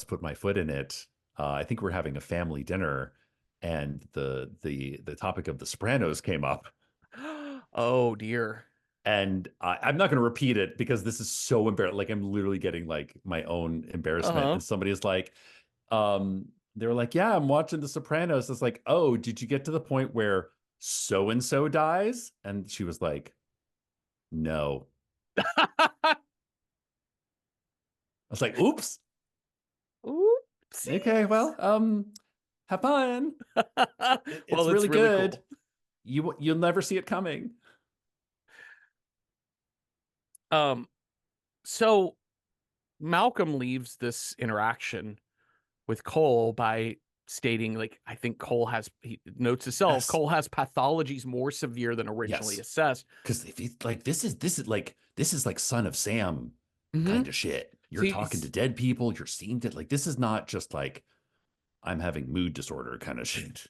put my foot in it. I think we're having a family dinner and the topic of the Sopranos came up. Oh dear. And I'm not going to repeat it because this is so embarrassing. Like I'm literally getting like my own embarrassment. Uh-huh. And somebody is like, they were like, "Yeah, I'm watching The Sopranos." It's like, "Oh, did you get to the point where so and so dies?" And she was like, "No." I was like, oops. Okay, Oopsies. well, have fun. It's Well, it's really really good. cool. You'll never see it coming. Um, so Malcolm leaves this interaction with Cole by stating, like, I think Cole has, he notes himself, Yes. Cole has pathologies more severe than originally Yes. assessed. Because if you like, this is like Son of Sam Mm-hmm. kind of shit. You're See, talking to dead people. You're seeing that. Like, this is not just like I'm having mood disorder kind of shit.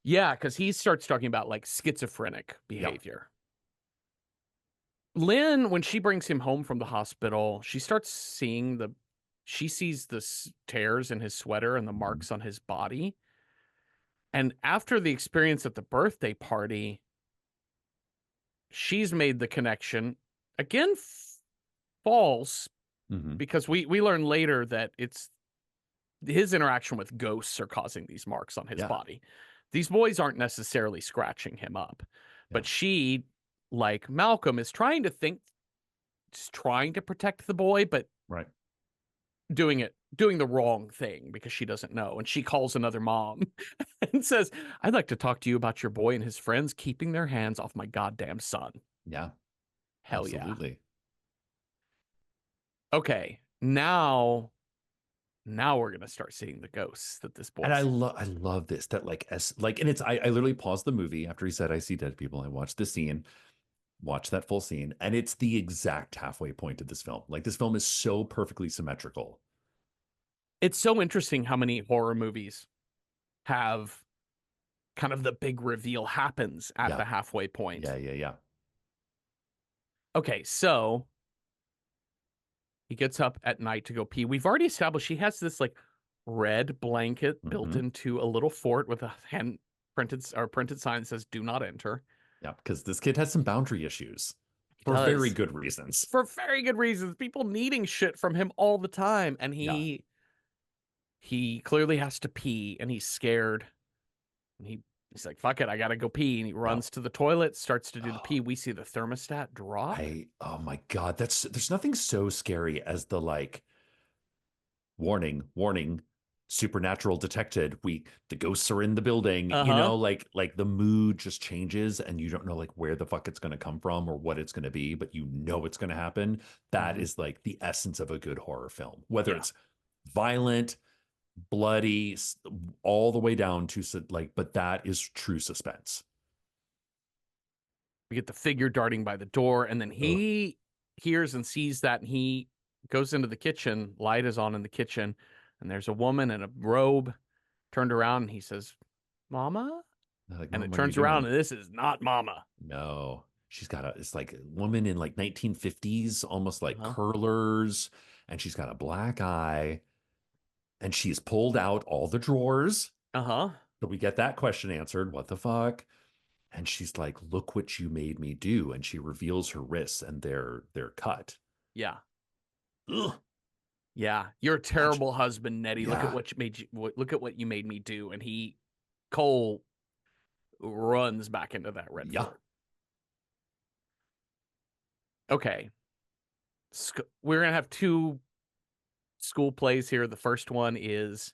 yeah, because he starts talking about like schizophrenic Yeah. behavior. Lynn, when she brings him home from the hospital, she starts seeing she sees the tears in his sweater and the Mhm. marks on his body. And after the experience at the birthday party, she's made the connection again, false, Mhm. because we learn later that it's his interaction with ghosts are causing these marks on his Yeah. body. These boys aren't necessarily scratching him up, Yeah. but she, like Malcolm, is trying to think, just trying to protect the boy, but Right. doing the wrong thing because she doesn't know. And she calls another mom and says, I'd like to talk to you about your boy and his friends keeping their hands off my goddamn son. Yeah. Hell yeah. Absolutely. Okay. Now we're gonna start seeing the ghosts that this boy And sees. I love this that like as like and it's I literally paused the movie after he said I see dead people. I watched the scene, watched that full scene, and it's the exact halfway point of this film. Like this film is so perfectly symmetrical. It's so interesting how many horror movies have kind of the big reveal happens at Yeah. the halfway point. Yeah. Yeah. Yeah. Okay, so he gets up at night to go pee. We've already established he has this like red blanket built Hmm. into a little fort with a hand printed sign that says "Do not enter." Yeah. Because this kid has some boundary issues He for very does, good reasons. for very good reasons. People needing shit from him all the time, and Yeah. he clearly has to pee, and he's scared, and he's like, "Fuck it, I gotta go pee," and he Yeah. runs to the toilet, starts to do the pee. We see the thermostat drop. Oh my God, there's nothing so scary as the like warning, warning, supernatural detected. The ghosts are in the building, Uh huh. like the mood just changes and you don't know like where the fuck it's gonna come from or what it's gonna be, but you know it's gonna happen. That Hmm. is like the essence of a good horror film. Whether Yeah. it's violent, bloody, all the way down to like, but that is true suspense. We get the figure darting by the door, and then Ugh. he hears and sees that, and he goes into the kitchen. Light is on in the kitchen, and there's a woman in a robe turned around, and he says, "Mama?" Like, And it Mom, what are you turns around, doing? and this is not Mama. No, she's got it's like a woman in like 1950s, almost Uh like huh. curlers, and she's got a black eye, and she's pulled out all the drawers. Uh huh. So we get that question answered. What the fuck? And she's like, "Look what you made me do," and she reveals her wrists, and they're cut. Yeah. Ugh, Yeah. You're a watch. terrible husband, Nettie. Look at Yeah, what look at what you made me do. And Cole runs back into that red yeah. fort. Okay. We're gonna have two school plays here. The first one is,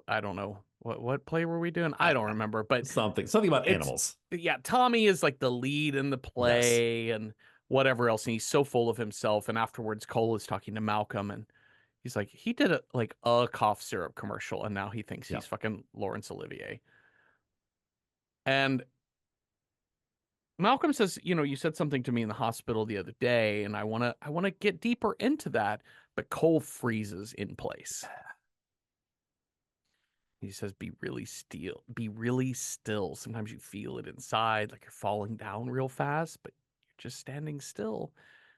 I don't know what play were we doing. I don't remember, but Something about it's, animals. yeah. Tommy is like the lead in the Yes. play and whatever else, and he's so full of himself. And afterwards, Cole is talking to Malcolm, and he's like, he did a cough syrup commercial, and now he thinks Yeah. he's fucking Laurence Olivier. And Malcolm says, you said something to me in the hospital the other day, and I wanna get deeper into that, but Cole freezes in place. He says, be really still. Sometimes you feel it inside, like you're falling down real fast, but you're just standing still.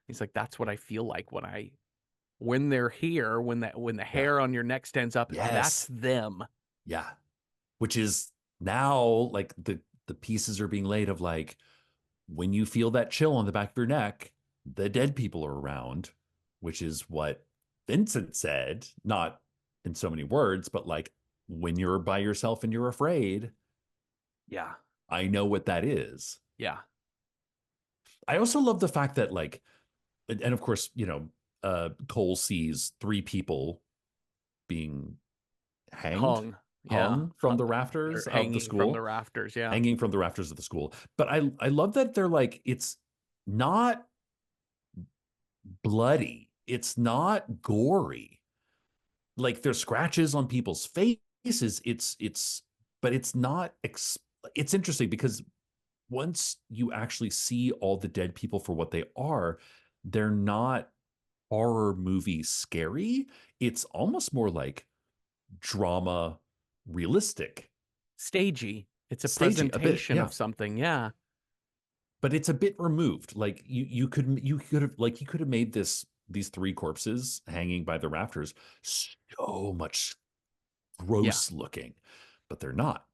He's like, that's what I feel like when they're here, when the Yeah. hair on your neck stands up, that's Yes. them. Yeah. Which is now like the pieces are being laid of like when you feel that chill on the back of your neck, the dead people are around, which is what Vincent said, not in so many words, but like when you're by yourself and you're afraid, Yeah. I know what that is. Yeah. I also love the fact that like, and of course, Cole sees three people being hanged, Hung. Yeah. hung from the rafters They're of the hanging from the school, rafters. Yeah. hanging from the rafters of the school. But I love that they're like, it's not bloody, it's not gory. Like there's scratches on people's faces. But it's not. It's interesting because once you actually see all the dead people for what they are, they're not horror movie scary. It's almost more like drama realistic, Stagey. It's a stagey a bit, presentation yeah. of something. Yeah. But it's a bit removed. Like you could have made these three corpses hanging by the rafters so much Yeah. gross looking, but they're not,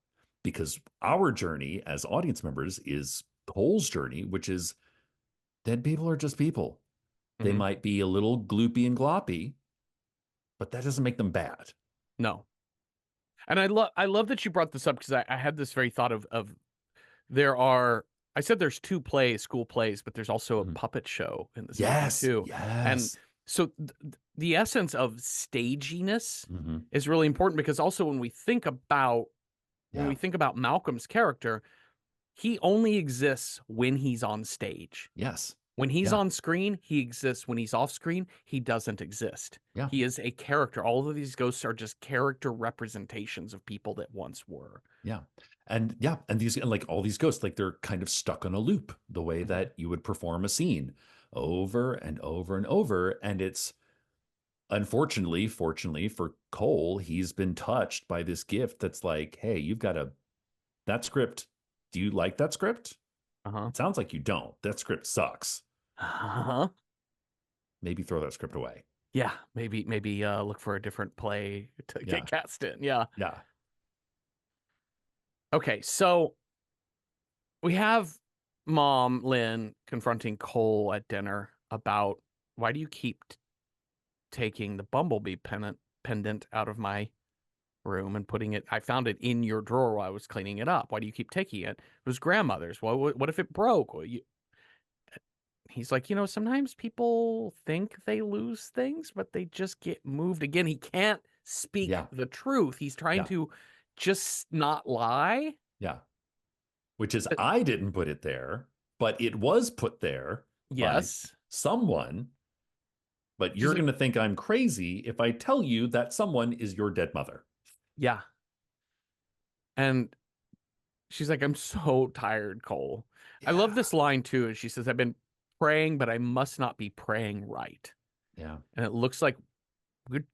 because our journey as audience members is Cole's journey, which is dead people are just people. They Hmm. might be a little gloopy and gloppy, but that doesn't make them bad. No. And I love that you brought this up because I had this very thought of there are I said there's two plays, school plays, but there's also a Mhm. puppet show in this movie Yes, too. And yes. so the essence of staginess Hmm. is really important because also when Yeah, we think about Malcolm's character, he only exists when he's on stage. yes, When he's yeah, on screen, he exists. When he's off screen, he doesn't exist. yeah, He is a character. All of these ghosts are just character representations of people that once were. and these, and like all these ghosts, like they're kind of stuck on a loop, the way Mhm. that you would perform a scene over and over and over. And it's, unfortunately, fortunately for Cole, he's been touched by this gift that's like, hey, you've got that script. Do you like that script? Uh-huh. It sounds like you don't. That script sucks. Uh-huh. Maybe throw that script away. Yeah, maybe look for a different play to Yeah. get cast in. Yeah. Yeah. Okay, so we have Mom Lynn confronting Cole at dinner about why do you keep taking the bumblebee pendant out of my room and putting it. I found it in your drawer while I was cleaning it up. Why do you keep taking it? It was grandmother's. What if it broke? He's like, sometimes people think they lose things, but they just get moved again. He can't speak Yeah. the truth. He's trying Yeah. to just not lie. Yeah. Which is, Uh, I didn't put it there, but it was put there by Yes. someone. But She's you're like, going to think I'm crazy if I tell you that someone is your dead mother. yeah. And she's like, I'm so tired, Cole. I love Yeah. this line too. And she says, I've been praying, but I must not be praying right. Yeah. And it looks like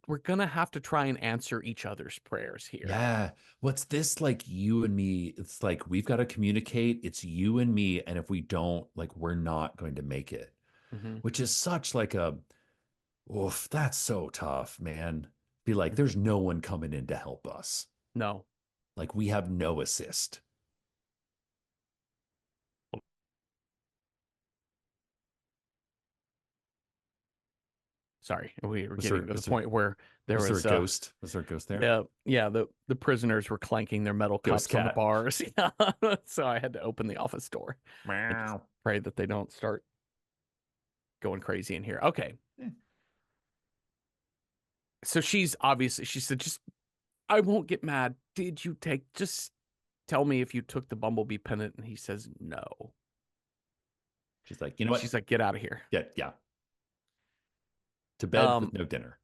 we're going to have to try and answer each other's prayers here. Yeah. What's this, like you and me? It's like we've got to communicate. It's you and me. And if we don't, like, we're not going to make it, Hmm. which is such like oof, that's so tough, man. Be like, Hmm. there's no one coming in to help us. No. Like, we have no assist. Sorry, we were Was getting there, to the was there, point where there was there a was ghost? Was there a ghost there? the prisoners were clanking their metal Ghost cups on the cat. bars. Yeah. So I had to open the office door. I just Meow. pray that they don't start going crazy in here. Okay. Eh. So she said, just I won't get mad. Did you take just tell me if you took the bumblebee pennant? And he says no. She's like, you know And she's what? like, get out of here. Yeah, yeah. To bed with Um, no dinner.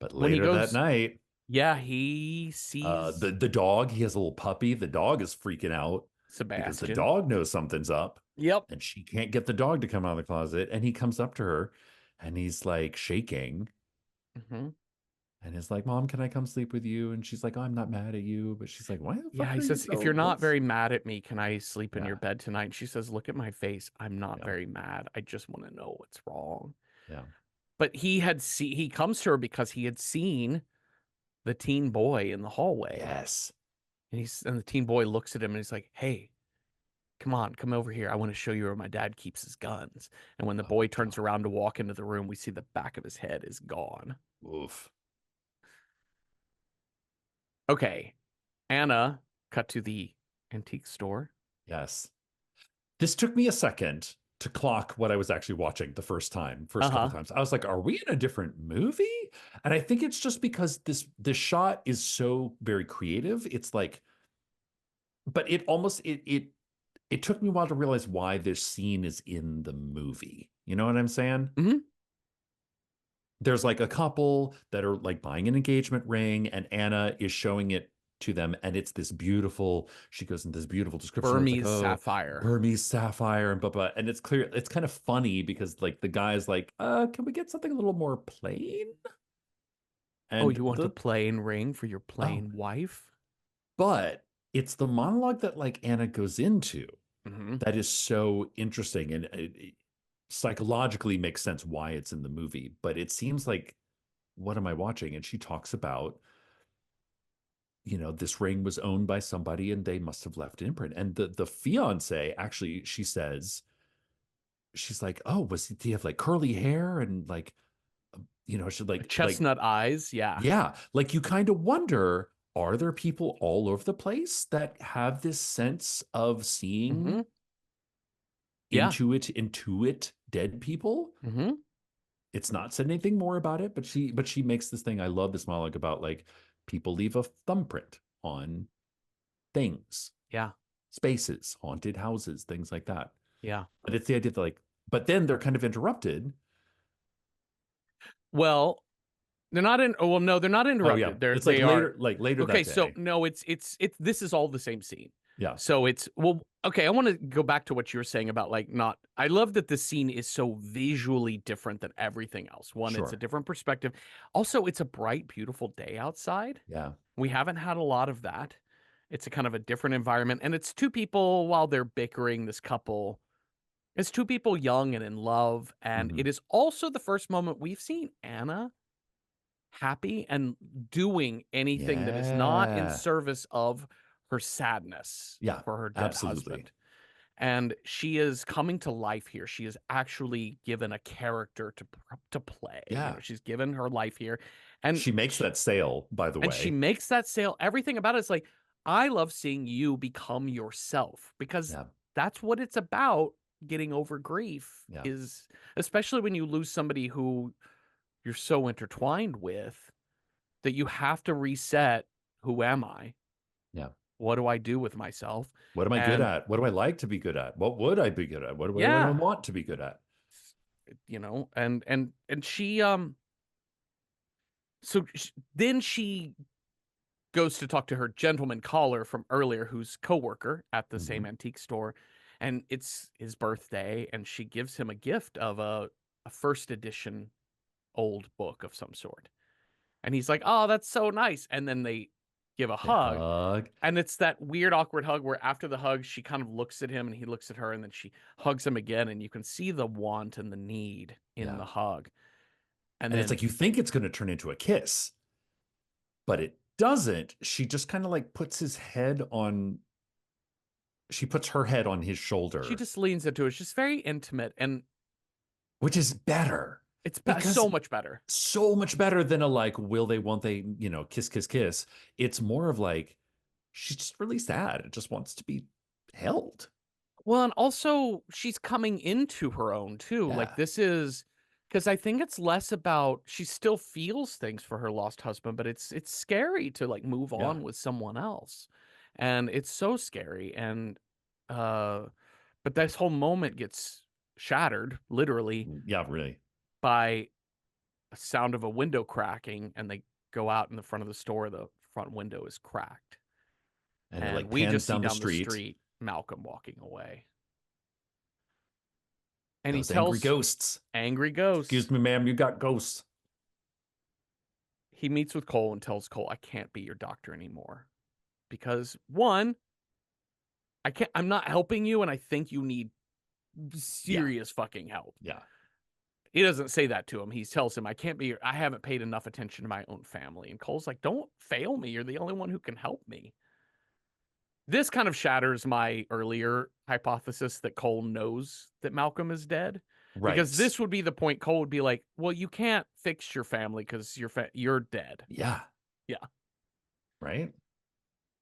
But when he later that goes, night, yeah, he the sees the dog, he has a little puppy. The dog is freaking out because the Sebastian. dog knows something's up, Yep. and she can't get the dog to come out of the closet. And he comes up to her and he's like shaking Hmm. and is like, Mom, can I come sleep with you? And she's like, oh, I'm not mad at you. But she's like, why the Yeah, fuck he are you says, if you're so, not what's, very mad at me, can I sleep in your yeah, bed tonight? And she says, look at my face. I'm not yeah, very mad. I just want to know what's wrong. yeah. But he comes to her because he had seen the teen boy in the hallway. Yes. And the teen boy looks at him and he's like, hey, come on, come over here. I want to show you where my dad keeps his guns. And when the Oh boy my turns God. around to walk into the room, we see the back of his head is gone. Oof. Okay. Anna cut to the antique store. Yes. This took me a second to clock what I was actually watching the first couple Uh-huh. times. I was like, are we in a different movie? And I think it's just because this shot is so very creative. It's like, but it took me a while to realize why this scene is in the movie. You know what I'm saying? Hmm. There's like a couple that are like buying an engagement ring, and Anna is showing it to them, and it's this beautiful, she goes into this beautiful description of it's like, Burmese oh, sapphire. Burmese sapphire and blah blah. And it's clear, it's kind of funny because like the guy's like, can we get something a little more plain? Oh, And you want a the plain ring for your oh, plain wife? but it's the monologue that like Anna goes into Hmm. that is so interesting, and it psychologically makes sense why it's in the movie. But it seems like, what am I watching? And she talks about, this ring was owned by somebody and they must have left an imprint. And the fiance actually, she says, she's like, oh, did he have like curly hair and like, she like, Chestnut eyes, yeah. yeah, like you kind of wonder, are there people all over the place that have this sense of seeing Hmm. Yeah. intuit dead people? Hmm. It's not said anything more about it, but she makes this thing. I love this monologue about like people leave a thumbprint on things, Yeah. spaces, haunted houses, things like that. Yeah. But it's the idea that like, but then they're kind of interrupted. Well, they're not in. Oh, well, no, they're not Oh yeah, interrupted. it's They are. like later Okay, that so day. no, it's this is all the same scene. Yeah, So it's well, okay, I want to go back to what you were saying about like not I love that the scene is so visually different than everything else. One, it's a sure. different perspective. Also, it's a bright, beautiful day outside. Yeah, We haven't had a lot of that. It's a kind of a different environment. And it's two people while they're bickering, this couple. It's two people young and in love. And hmm, it is also the first moment we've seen Anna happy and doing anything that is not in yeah, service of her sadness yeah, for her dead absolutely. husband. And she is coming to life here. She is actually given a character to play. Yeah, She's given her life here, and she makes that sale, by the she way. makes that sale. Everything about it is like, I love seeing you become yourself because Yeah, that's what it's about. Getting over grief yeah, is, especially when you lose somebody who you're so intertwined with, that you have to reset. Who am I? yeah. What do I do with myself? What am I good And at? What do I like to be good at? What would I be good at? What do I yeah, want to be good at? and she then she goes to talk to her gentleman caller from earlier, who's coworker at the Hmm. same antique store, and it's his birthday, and she gives him a gift of a first edition old book of some sort, and he's like, "Oh, that's so nice," and then they give a They hug. hug. And it's that weird, awkward hug where after the hug, she kind of looks at him and he looks at her, and then she hugs him again. And you can see the want and the need in Yeah. the hug. And And it's then like you think it's going to turn into a kiss, but it doesn't. She just kind of like she puts her head on his she shoulder, just leans into it. It's just very intimate. And which is better it's because so much better. so much better than a like, will they, won't they, kiss, kiss, kiss. It's more of like, she's just really sad. It just wants to be held. Well, and also she's coming into her own too. Like Yeah. this is because I think it's less about she still feels things for her lost husband, but it's scary to like move Yeah. on with someone else. And it's so scary. And uh but this whole moment gets shattered literally Yeah, really. by a sound of a window cracking, and they go out in the front of the store, the front window is cracked. And it And like we pans just see down the down the street. street Malcolm walking away. And he Those angry tells ghosts. angry Excuse ghosts. me, ma'am, you got ghosts. He meets with Cole and tells Cole, I can't be your doctor anymore. Because one, I'm not helping you, and I think you need Yeah. serious fucking help. Yeah. He doesn't say that to him. He tells him, I haven't paid enough attention to my own family. And Cole's like, don't fail me. You're the only one who can help me. This kind of shatters my earlier hypothesis that Cole knows that Malcolm is dead. Because Right. this would be the point. Cole would be like, well, you can't fix your family because you're dead. Yeah. Yeah. Right.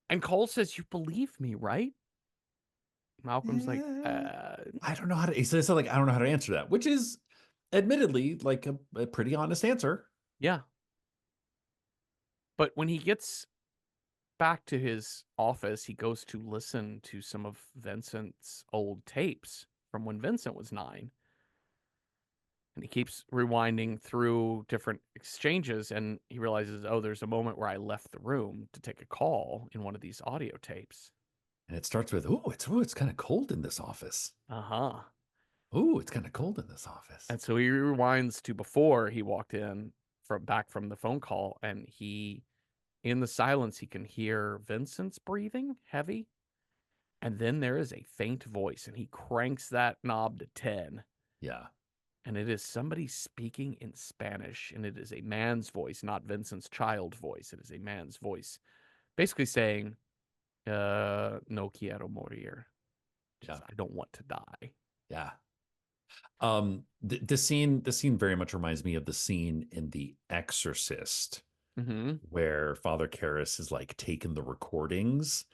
And Cole says, you believe me, right? Malcolm's like, Yeah, I don't know how to. He says like I don't know how to answer that, which is admittedly like a pretty honest answer. yeah. But when he gets back to his office, he goes to listen to some of Vincent's old tapes from when Vincent was 9. And he keeps rewinding through different exchanges, and he realizes, oh, there's a moment where I left the room to take a call in one of these audio tapes. And it starts with, it's kind of cold in this office. Uh-huh. It's kind of cold in this office. And so he rewinds to before he walked in from back from the phone call, and in the silence, he can hear Vincent's breathing heavy. And then there is a faint voice, and he cranks that knob to 10. Yeah. And it is somebody speaking in Spanish, and it is a man's voice, not Vincent's child voice. It is a man's voice, basically saying, no quiero morir. Yeah. Just, I don't want to die. Yeah. The scene very much reminds me of the scene in The Exorcist Mm-hmm. where Father Karras is like taking the recordings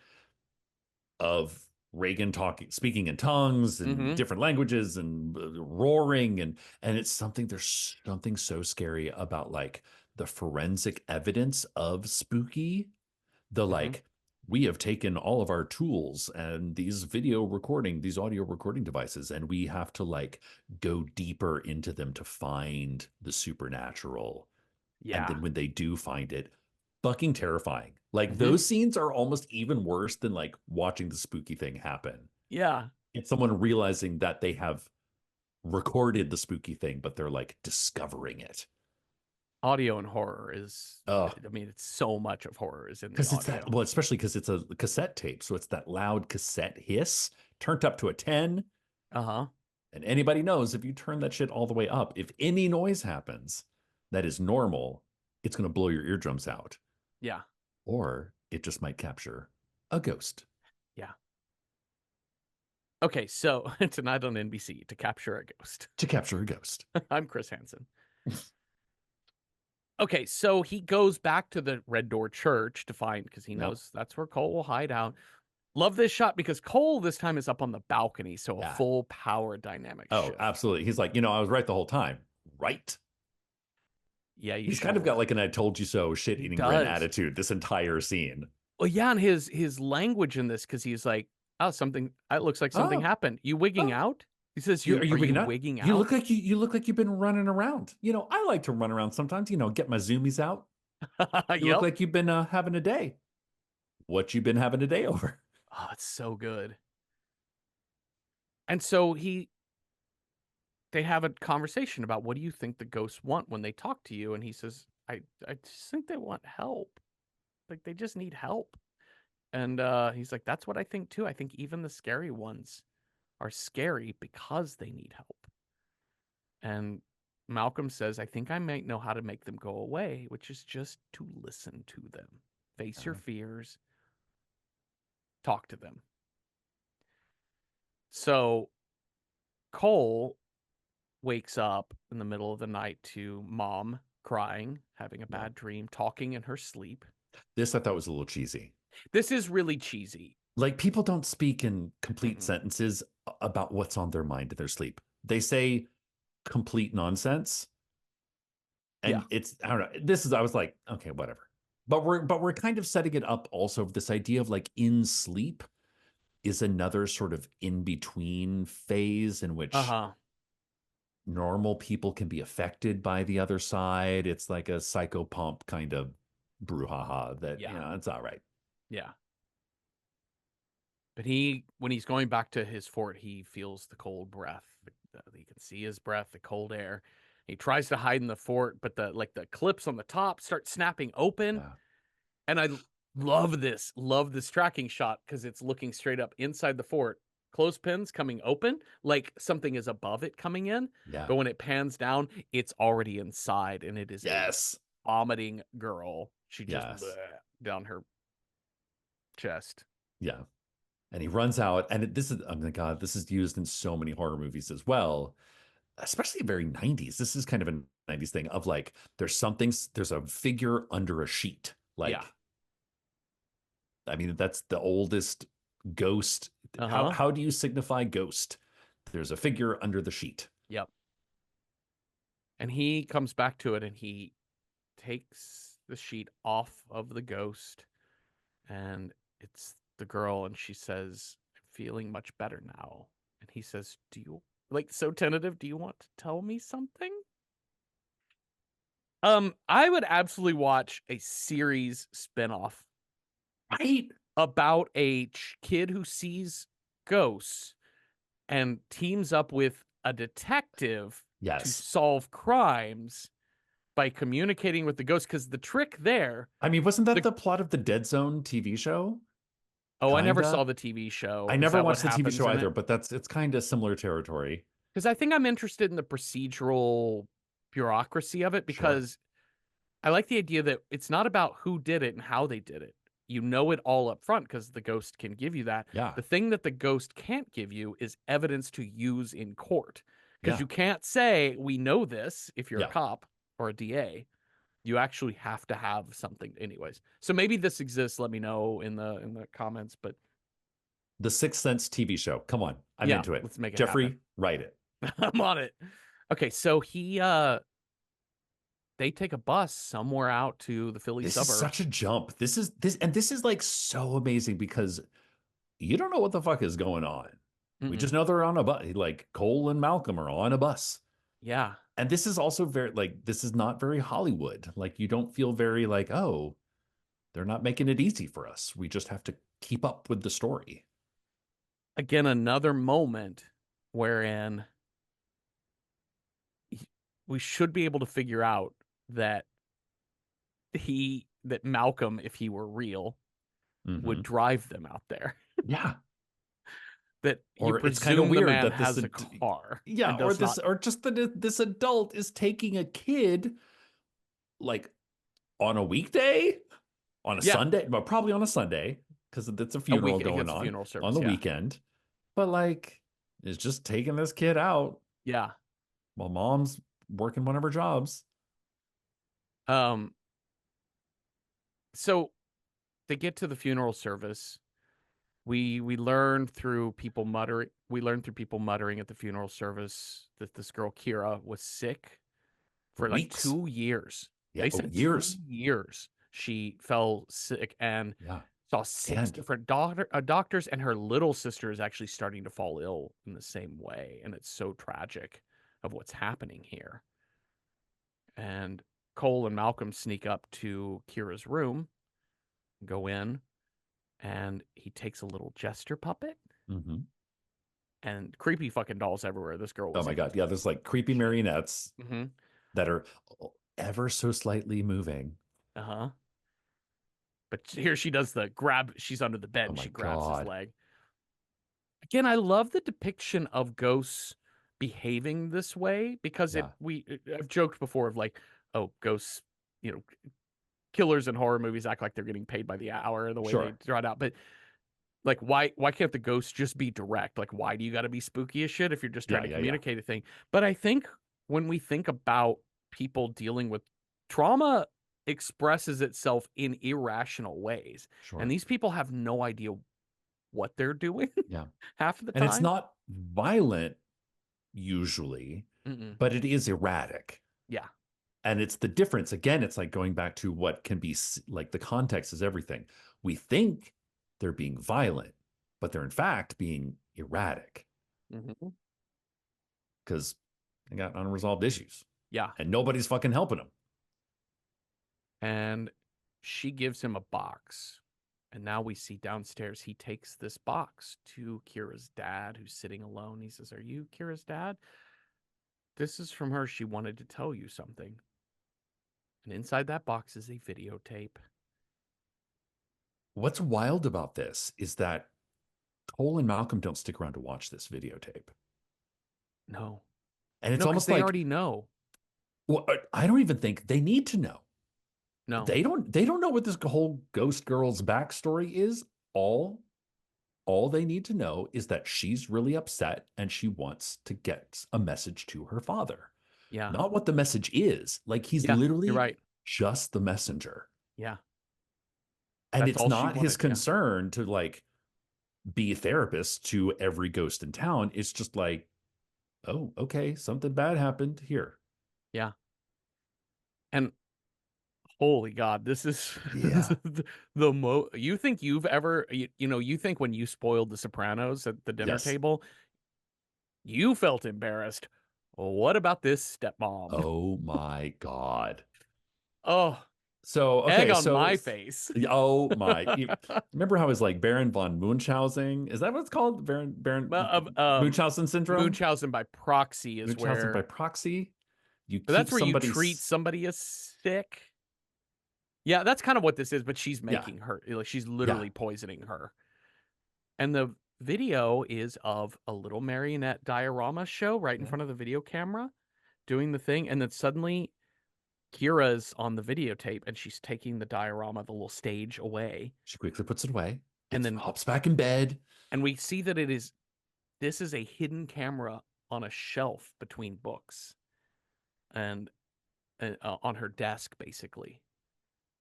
of Reagan speaking in tongues and Mm-hmm. different languages and roaring and there's something so scary about like the forensic evidence of spooky, the Mm-hmm. like we have taken all of our tools and these audio recording devices, and we have to like go deeper into them to find the supernatural. And Yeah. then when they do find it, fucking terrifying. Like Mm-hmm. those scenes are almost even worse than like watching the spooky thing happen. Yeah. It's someone realizing that they have recorded the spooky thing, but they're like discovering it. Audio and horror is, Oh, I mean, it's so much of horror is in the because it's that, audio. well, especially because it's a cassette tape. So it's that loud cassette hiss turned up to a 10. Uh-huh. And anybody knows if you turn that shit all the way up, if any noise happens that is normal, it's going to blow your eardrums out. Yeah. Or it just might capture a ghost. Yeah. Okay, so tonight on NBC, To Capture a Ghost. To capture a ghost. I'm Chris Hansen. Okay, so he goes back to the Red Door Church to find, because he Yep. knows that's where Cole will hide out. Love this shot because Cole this time is up on the balcony, so a Yeah. full power dynamic Oh, shift. absolutely. He's like, I was right the whole time. Right. Yeah, you He's kind of got shoveled. like an I told you so shit He eating grin does. attitude this entire scene. Well, yeah, and his language in this, because he's like, oh, something. It looks like something Oh, haping. You wigging oh. out? He says, Are you are you wigging out? wigging You out? look like you look like you've been running around. I like to run around sometimes, get my zoomies out. You look Yep. like you've been having a day. What you been having a day over? Oh, it's so good. And so they have a conversation about, what do you think the ghosts want when they talk to you? And he says, I just think they want help. Like, they just need help. And he's like, that's what I think too. I think even the scary ones are scary because they need help. And Malcolm says, I think I might know how to make them go away, which is just to listen to them. Face your fears, talk to them. So Cole wakes up in the middle of the night to mom crying, having a Yeah. bad dream, talking in her sleep. This I thought was a little cheesy. This is really cheesy. Like people don't speak in complete Mm-mm. sentences about what's on their mind in their sleep. They say complete nonsense. Yeah. And it's I don't know. I was like, okay, whatever. But we're kind of setting it up also this idea of like in sleep is another sort of in between phase in which Uh-huh. normal people can be affected by the other side. It's like a psychopomp kind of brouhaha that, Yeah. it's all right. Yeah. But when he's going back to his fort, he feels the cold breath. He can see his breath, the cold air. He tries to hide in the fort, but the clips on the top start snapping open. Yeah. And I love this tracking shot because it's looking straight up inside the fort. Clothespins coming open, like something is above it coming in. Yeah. But when it pans down, it's already inside, and it is a Yes. vomiting girl. She just Yes. down her chest. Yeah. And he runs out, and this is, oh my God, this is used in so many horror movies as well, especially very 90s. This is kind of a 90s thing of like, there's a figure under a sheet. Yeah. Like, I mean, that's the oldest ghost. How Uh-huh. how do you signify ghost? There's a figure under the sheet. Yep. And he comes back to it and he takes the sheet off of the ghost, and it's the girl, and she says, "I'm feeling much better now." And he says, "Do you, like, so tentative, do you want to tell me something?" I would absolutely watch a series spinoff Right? about a kid who sees ghosts and teams up with a detective to Yes. solve crimes by communicating with the ghost. Because the trick there, I mean, wasn't that the the plot of the Dead Zone TV show? oh, I never saw Kinda. the TV show. I Is never that what watched the TV happens show in either, it? but it's kind of similar territory. Because I think I'm interested in the procedural bureaucracy of it, Sure. because I like the idea that it's not about who did it and how they did it. You know it all up front because the ghost can give you that. Yeah. The thing that the ghost can't give you is evidence to use in court. Because Yeah. you can't say, we know this if you're a Yeah. cop or a DA. You actually have to have something anyways. So maybe this exists. Let me know in the comments. But The Sixth Sense TV show. Come on. I'm yeah, into it. let's make it happen. Jeffrey, write it. I'm on it. Okay, so they take a bus somewhere out to the Philly This is such a suburbs. jump. This is like so amazing because you don't know what the fuck is going on. We Mm-mm. just know they're on a bus. Like Cole and Malcolm are on a bus. Yeah. And this is also very like this is not very Hollywood. Like you don't feel very like, oh, they're not making it easy for us. We just have to keep up with the story. Again, another moment wherein we should be able to figure out that that Malcolm, if he were real, would Hmm. drive them out there. Yeah. That you Or it's kind of presume the weird man that has a car yeah, and or does this not. or just that this adult is taking a kid like on a weekday, on a Yeah, Sunday, but probably on a Sunday because it's a funeral going it's a funeral on the service. Yeah, weekend. But like, is just taking this kid out yeah. while mom's working one of her jobs. Um, so they get to the funeral service. We learn through people muttering. We learn through people muttering at the funeral service that this girl Kira was sick For for like weeks. 2 years. Yeah. They Oh, said two years. years she fell sick and Yeah. saw six And different doctors, and her little sister is actually starting to fall ill in the same way. And it's so tragic of what's happening here. And Cole and Malcolm sneak up to Kira's room, go in, and he takes a little jester puppet mhm. and creepy fucking dolls everywhere. This girl Oh was my in God. Yeah. There's like creepy shit. marionettes Mm-hmm. that are ever so slightly moving. Uh-huh. But here she does the grab. She's under the bed Oh and my she grabs his God. leg. Again, I love the depiction of ghosts behaving this way because Yeah. I've joked before of like, oh, ghosts, you know, killers in horror movies act like they're getting paid by the hour the way they Sure. draw it out. But like, why can't the ghosts just be direct? Like, why do you got to be spooky as shit if you're just trying Yeah. to Yeah. Yeah. communicate a thing? But I think when we think about people dealing with trauma, expresses itself in irrational ways, and Sure. these people have no idea what they're doing Yeah. half of the And it's time. not violent usually, Mm-mm. but it is erratic. Yeah, And it's the difference. Again, it's like going back to what can be like the context is everything. We think they're being violent, but they're in fact being erratic mm-hmm. because they got unresolved issues Yeah. and nobody's fucking helping them. And she gives him a box. And now we see downstairs, he takes this box to Kira's dad, who's sitting alone. He says, "Are you Kira's dad? This is from her. She wanted to tell you something." And inside that box is a videotape. What's wild about this is that Cole and Malcolm don't stick around to watch this videotape. No. And it's No, because almost they like, already know. well, I don't even think they need to know. No. They don't know what this whole ghost girl's backstory is. All they need to know is that she's really upset and she wants to get a message to her father. Yeah. Not what the message is. Like he's Yeah. You're literally right. just the messenger. Yeah. And That's it's all she not his wanted. Yeah. concern to like be therapists to every ghost in town. It's just like, oh, okay, something bad happened here. Yeah. And holy God, this is Yeah. you think you've ever you think when you spoiled The Sopranos at the dinner Yes. table, you felt embarrassed. What about this stepmom? Oh my God. Oh, So, egg okay, on so my face. oh my, remember how it's like Baron von Munchausen? Is that what it's called? Baron Well, Munchausen syndrome? Munchausen by proxy is Munchausen by where proxy? You keep that's where you somebody treat somebody as sick. Yeah, that's kind of what this is, but she's yeah, making her like she's yeah, literally poisoning her. And the video is of a little marionette diorama show right in yeah. front of the video camera doing the thing, and then suddenly Kira's on the videotape and she's taking the diorama, the little stage away. She quickly puts it away, And gets then hops back in bed. and we see that this is a hidden camera on a shelf between books and on her desk basically.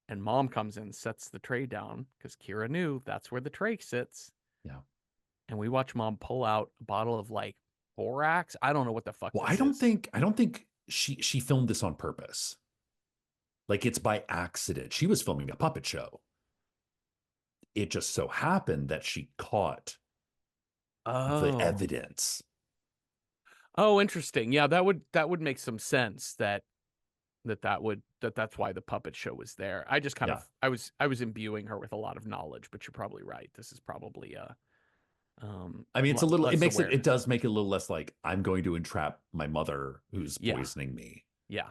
And mom comes in, sets the tray down because Kira knew that's where the tray sits. Yeah. And we watch mom pull out a bottle of like borax. I don't know what the fuck Well, this is. I don't think she filmed this on purpose. Like it's by accident. She was filming a puppet show. It just so happened that she caught the Oh. evidence. Oh, interesting. Yeah, that would make some sense that's why the puppet show was there. I just kind Yeah. of I was imbuing her with a lot of knowledge, but you're probably right. This is probably I mean, it's a little, less it awareness. does make it a little less like I'm going to entrap my mother who's Yeah. poisoning me, Yeah.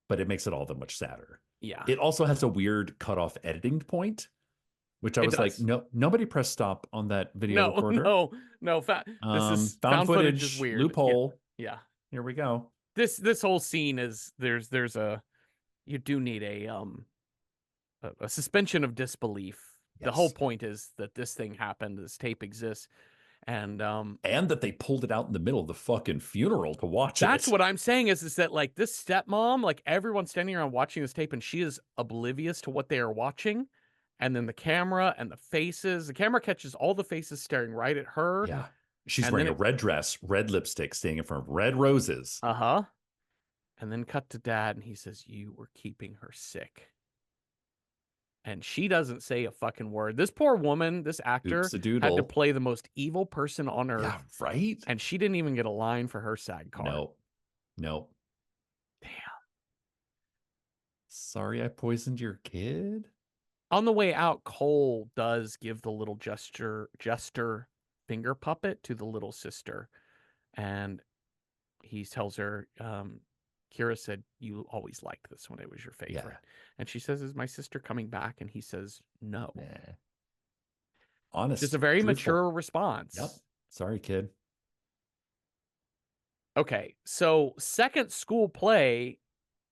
but it makes it all that much sadder. Yeah. It also has a weird cutoff editing point, which I It was like, does. no, nobody press stop on that video No, recorder. no, no. This is Found found footage is footage weird. Yeah. loophole. Yeah. Here we go. This whole scene is there's a you do need a suspension of disbelief. The whole Yes. point is that this thing happened, this tape exists, and And that they pulled it out in the middle of the fucking funeral to watch that's it. what I'm saying is that like this stepmom, like everyone's standing around watching this tape and she is oblivious to what they are watching. And then the camera and the camera catches all the faces staring right at her. Yeah. She's And then wearing a red dress, red lipstick, staying in front of red roses. uh-huh. And then cut to dad and he says, "You were keeping her sick." And she doesn't say a fucking word. This poor woman, this actor, Oops a had to doodle. play the most evil person on Yeah, earth, right? and she didn't even get a line for her SAG card. No, no. Damn. Sorry I poisoned your kid. On the way out, Cole does give the little jester finger puppet to the little sister, and he tells her, Kira said, "You always liked this when it was your favorite." Yeah. And she says, "Is my sister coming back?" And he says, "No." Nah. Just a Honest, very truthful. mature Yep. response. Sorry, kid. Okay, so second school play,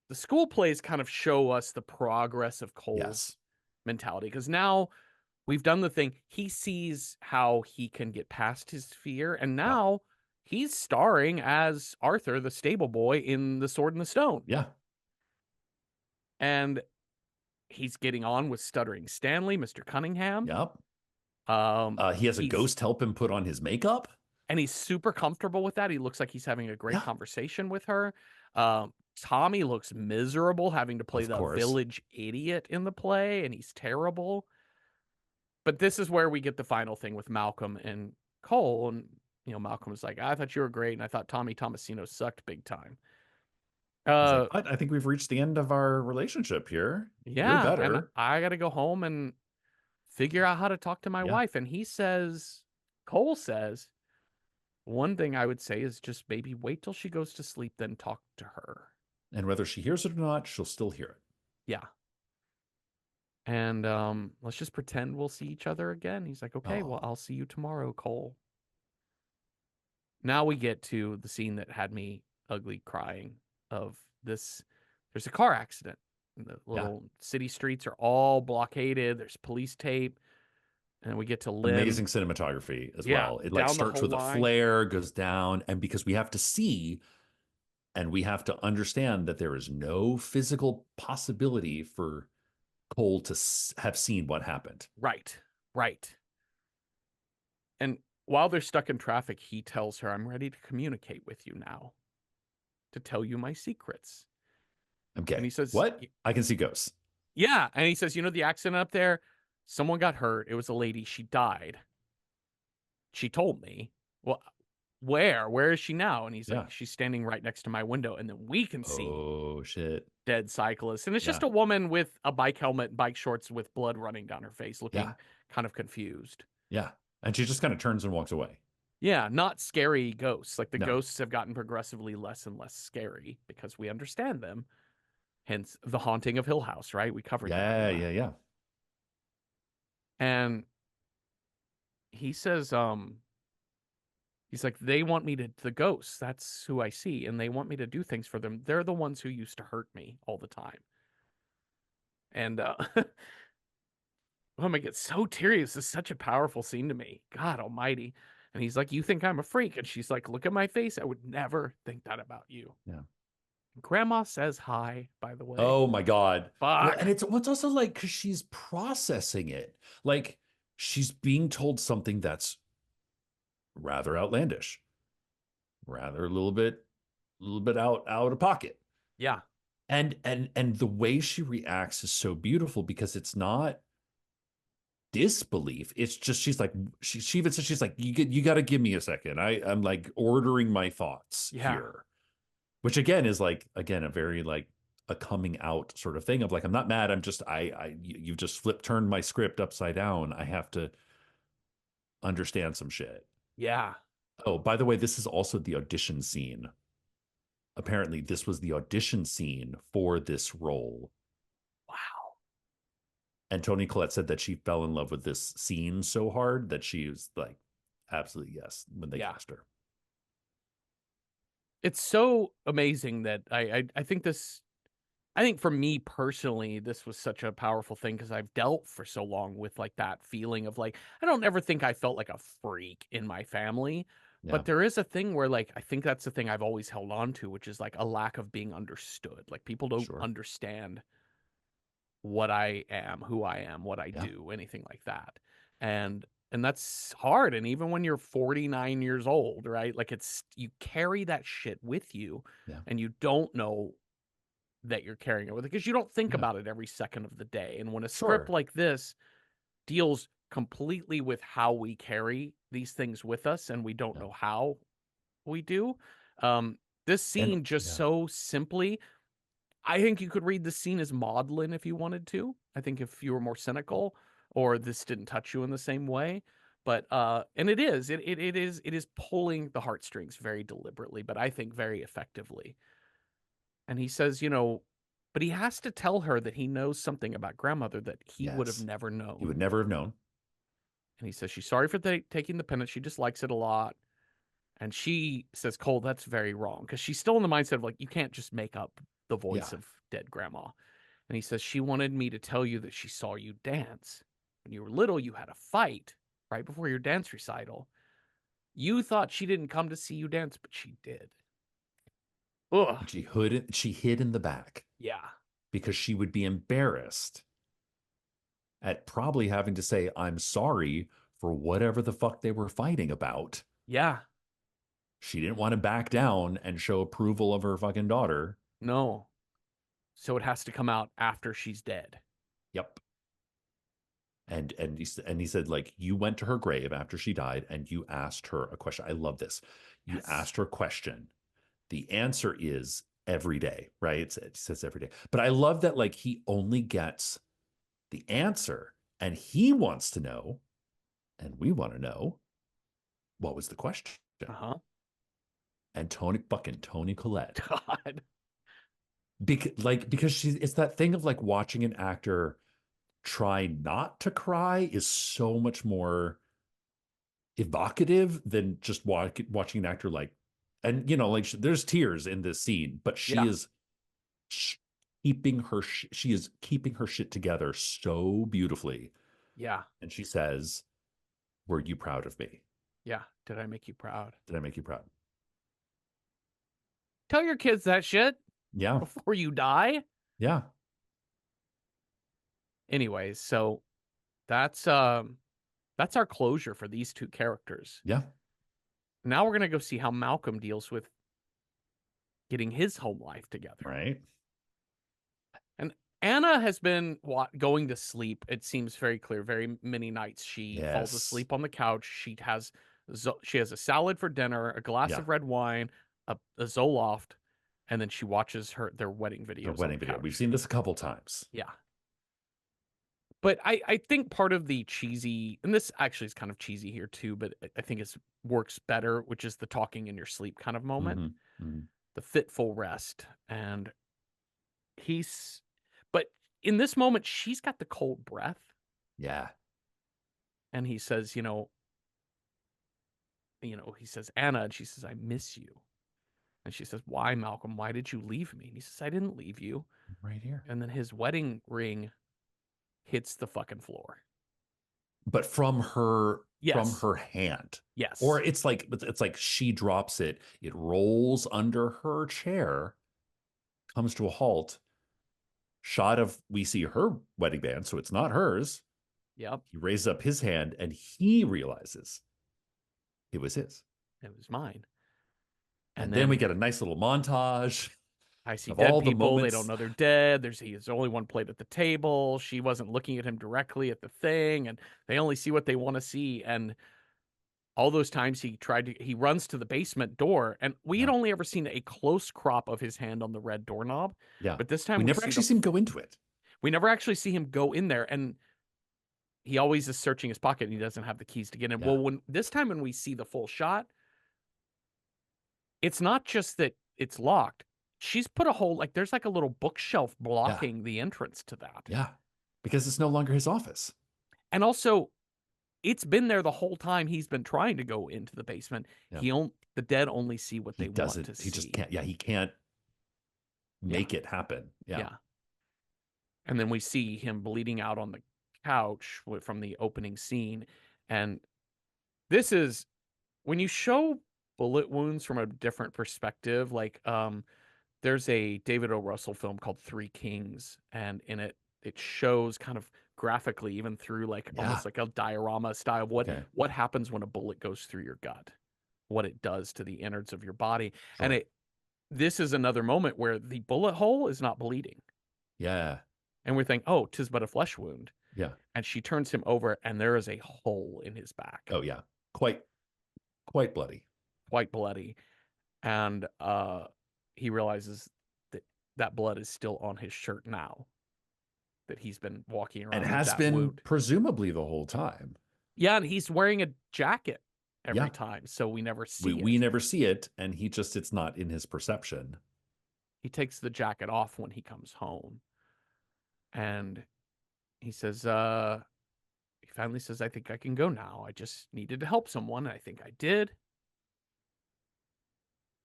the school plays kind of show us the progress of Cole's Yes. mentality because now we've done the thing. He sees how he can get past his fear, and Yep. now he's starring as Arthur, the stable boy in The Sword and the Stone. Yeah. And he's getting on with stuttering Stanley, Mr. Cunningham. Yep. He has a He's ghost help him put on his makeup. and he's super comfortable with that. He looks like he's having a great Yeah. conversation with her. Tommy looks miserable having to play Of the course. village idiot in the play, and he's terrible. But this is where we get the final thing with Malcolm and Cole. And, Malcolm was like, "I thought you were great, and I thought Tommy Tomasino sucked big time." He's like, Uh, what? I think we've reached the end of our relationship here. You're yeah, and better. I got to go home and figure out how to talk to my Yeah. wife. And Cole says, one thing I would say is just maybe wait till she goes to sleep, then talk to her. And whether she hears it or not, she'll still hear it. Yeah. And let's just pretend we'll see each other again. He's like, "Okay, well, Oh, I'll see you tomorrow, Cole." Now we get to the scene that had me ugly crying of this. There's a car accident. The yeah. little city streets are all blockaded. There's police tape. And we get to Lynn. Amazing cinematography as Yeah, well. It like down the starts whole with a line. flare, goes down, and because we have to see and we have to understand that there is no physical possibility for Cole to have seen what happened. Right, right. And while they're stuck in traffic, he tells her, I'm ready to communicate with you now, to tell you my secrets. I'm And gay. he says, What? I can see ghosts. yeah. And he says, the accident up there, someone got hurt. It was a lady. She died. She told me. Well, where? Where is she now? And he's like, Yeah. she's standing right next to my window. And then we can see Oh shit. dead cyclists. And it's just Yeah. a woman with a bike helmet, bike shorts with blood running down her face, Yeah. looking kind of confused. Yeah. And she just kind of turns and walks away. Yeah, not scary ghosts. Like the No. ghosts have gotten progressively less and less scary because we understand them. Hence the haunting of Hill House, right? We covered that. Yeah. Yeah. Yeah. And he says, he's like, they want me to, the ghosts, that's who I see, and they want me to do things for them. They're the ones who used to hurt me all the time. And oh my, get so teary. This is such a powerful scene to me. God almighty. And he's like, you think I'm a freak? And she's like, look at my face. I would never think that about you. Yeah. Grandma says hi, by the way. Oh my God. Well, and Fuck. it's also like because she's processing it. Like she's being told something that's rather outlandish, rather a little bit out of pocket. Yeah. And the way she reacts is so beautiful because it's not disbelief. It's just she's like she even says she's like you got to give me a second. I'm like ordering my thoughts Yeah. here, which again is like again a very like a coming out sort of thing of like I'm not mad. I'm just you've just turned my script upside down. I have to understand some shit. Yeah. Oh, by the way, this is also the audition scene. Apparently, this was the audition scene for this role. Wow. And Toni Collette said that she fell in love with this scene so hard that she was like, absolutely yes, when they Yeah. cast her. It's so amazing that I think this, I think for me personally, this was such a powerful thing because I've dealt for so long with like that feeling of like, I don't ever think I felt like a freak in my family. Yeah, But there is a thing where like I think that's the thing I've always held on to, which is like a lack of being understood. Like people don't sure. understand what I am, who I am, what I Yeah, do, anything like that. And that's hard. And even when you're 49 years old, right? Like it's you carry that shit with you yeah, and you don't know that you're carrying it with it because you don't think yeah, about it every second of the day. And when a script sure. like this deals completely with how we carry these things with us and we don't Yeah. know how we do, um, this And scene just yeah, so simply, I think you could read the scene as maudlin if you wanted to. I think if you were more cynical or this didn't touch you in the same way. But and it is pulling the heartstrings very deliberately, but I think very effectively. And he says, but he has to tell her that he knows something about grandmother that he would have yes, never you would known. never have known. And he says she's sorry for taking the pendant. She just likes it a lot. And she says, Cole, that's very wrong. Because she's still in the mindset of like, you can't just make up the voice Yeah, of dead grandma. And he says, she wanted me to tell you that she saw you dance. When you were little, you had a fight right before your dance recital. You thought she didn't come to see you dance, but she did. Ugh. and she hid in the back Yeah. because she would be embarrassed at probably having to say, I'm sorry for whatever the fuck they were fighting about. Yeah. She didn't want to back down and show approval of her fucking daughter. No. So it has to come out after she's dead. Yep. And he said, like, you went to her grave after she died and you asked her a question. I love this. You Yes. asked her a question. The answer is every day, right? It says every day. But I love that, like, he only gets the answer and he wants to know, and we want to know, what was the question? Uh-huh. And Toni Collette, God. because she's it's that thing of like watching an actor try not to cry is so much more evocative than just watching an actor like, and like there's tears in this scene, but she Yeah. is she is keeping her shit together so beautifully. Yeah. And she says, "Were you proud of me? Yeah. Did I make you proud? Did I make you proud?" Tell your kids that shit Yeah, before you die. yeah, Anyways, so that's That's our closure for these two characters. Yeah. Now we're gonna go see how Malcolm deals with getting his home life together. Right. And Anna has been going to sleep. It seems very clear. Very many nights she falls Yes. asleep on the couch. She has a salad for dinner, a glass Yeah. of red wine, a Zoloft, and then she watches their wedding The videos on wedding the video. We've couch. seen this a couple times. Yeah. But I think part of the cheesy, and this actually is kind of cheesy here too, but I think it works better, which is the talking in your sleep kind of moment, Hmm. Hmm. the fitful rest. And he's, but in this moment, she's got the cold breath. Yeah. And he says, he says, Anna, and she says, I miss you. And she says, why, Malcolm? Why did you leave me? And he says, I didn't leave you. Right here. And then his wedding ring hits the fucking floor. But from Yes. her hand. Or Yes. it's like she drops it. It rolls under her chair, comes to a halt. Shot of we see her wedding band, so it's not hers. Yep. He raises up his hand and he realizes it was his. It was mine. And And then we then get a nice little montage I see of dead all the people. They don't moments. know they're dead. He's only one plate at the table. She wasn't looking at him directly at the thing, and they only see what they want to see. And all those times he runs to the basement door, and we had Yeah. only ever seen a close crop of his hand on the red doorknob. Yeah. But this We time never actually see him go into it. we never actually see him go in there, and he always is searching his pocket and he doesn't have the keys to get in. Yeah. Well, when we see the full shot, it's not just that it's locked. She's put a whole there's like a little bookshelf Yeah. blocking the entrance to that. Yeah. Because it's no longer his office. And also, it's been there the whole time he's been trying to go into the basement. Yeah. The dead only see what He they want to doesn't, he just see. can't. Yeah. He can't Yeah. make it happen. Yeah. Yeah. And then we see him bleeding out on the couch from the opening scene. And this is when you show bullet wounds from a different perspective, there's a David O. Russell film called Three Kings, and in it shows kind of graphically, even through Yeah. almost like a diorama style, Okay. what happens when a bullet goes through your gut, what it does to the innards of your body. And Sure. this is another moment where the bullet hole is not bleeding. Yeah. And we're thinking, oh, 'tis but a flesh wound. Yeah. And she turns him over, and there is a hole in his back, Oh, yeah. Quite bloody. quite bloody. And he realizes that that blood is still on his shirt now, that he's been walking And around with has that been wound. presumably the whole time. Yeah, and he's wearing a jacket every Yeah. time, so we never We see we it. never see it, and it's not in his perception. He takes the jacket off when he comes home. And he says, he finally says, I think I can go now. I just needed to help someone. And I think I did.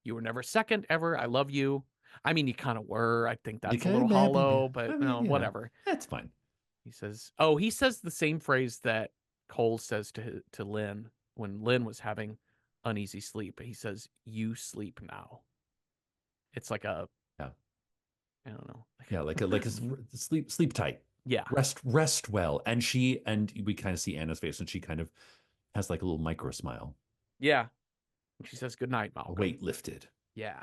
You were never second ever. I love you. I mean, you kind of were. I think You that's a could little maybe. hollow, but I no, mean, whatever. that's fine. He says the same phrase that Cole says to Lynn when Lynn was having uneasy sleep. He says, "You sleep now." It's like Yeah. I don't know. Yeah, like a sleep tight. Yeah. Rest well. And we kind of see Anna's face, and she kind of has like a little micro smile. Yeah. She says, "Good night, A Malcolm." weight lifted. Yeah.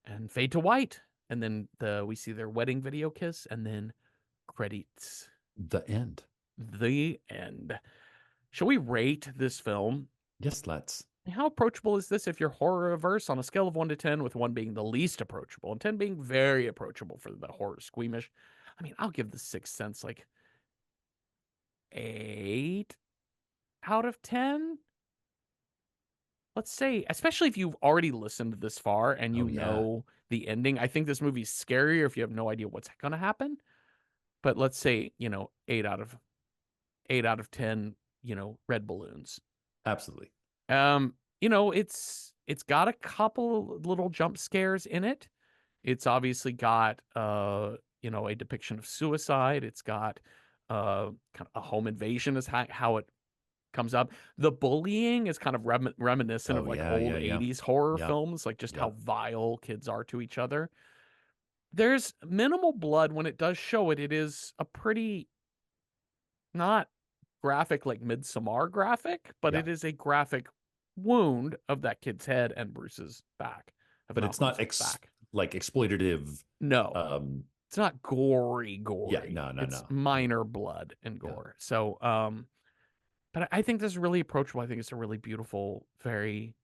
And fade to white. And then we see their wedding video kiss, and then credits. The end. The end. Shall we rate this film? Yes, let's. How approachable is this if you're horror averse on a scale of 1 to 10, with 1 being the least approachable and 10 being very approachable for the horror squeamish? I mean, I'll give The Sixth Sense 8 out of 10. Let's say, especially if you've already listened this far and you Oh, yeah. know the ending. I think this movie's scarier if you have no idea what's going to happen. But let's say, 8 out of 10, red balloons. Absolutely. It's got a couple little jump scares in it. It's obviously got a depiction of suicide. It's got kind of a home invasion is how it comes up. The bullying is kind of reminiscent of Oh, yeah, old yeah, yeah. 80s horror Yeah. films, like just Yeah. how vile kids are to each other. There's minimal blood when it does show it. It is a pretty not graphic like Midsommar graphic, but Yeah. it is a graphic wound of that kid's head and Bruce's back, of But it's Malcolm's not back. like exploitative. No, Um, it's not gory, yeah, gory. no, no, It's no, no. minor blood and Yeah. gore. So, but I think this is really approachable. I think it's a really beautiful, very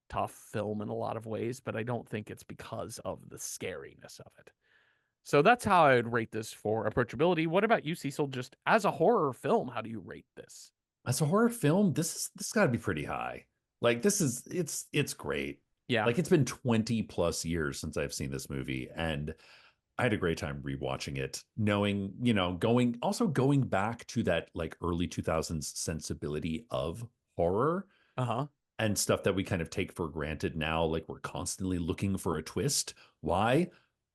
tough film in a lot of ways, but I don't think it's because of the scariness of it. So that's how I would rate this for approachability. What about you, Cecil? Just as a horror film, how do you rate this? As a horror film, this got to be pretty high. Like this is it's great. Yeah. Like it's been 20 plus years since I've seen this movie, and I had a great time rewatching it, knowing, going back to that like early 2000s sensibility of horror Uh huh. and stuff that we kind of take for granted now. Like we're constantly looking for a twist. Why?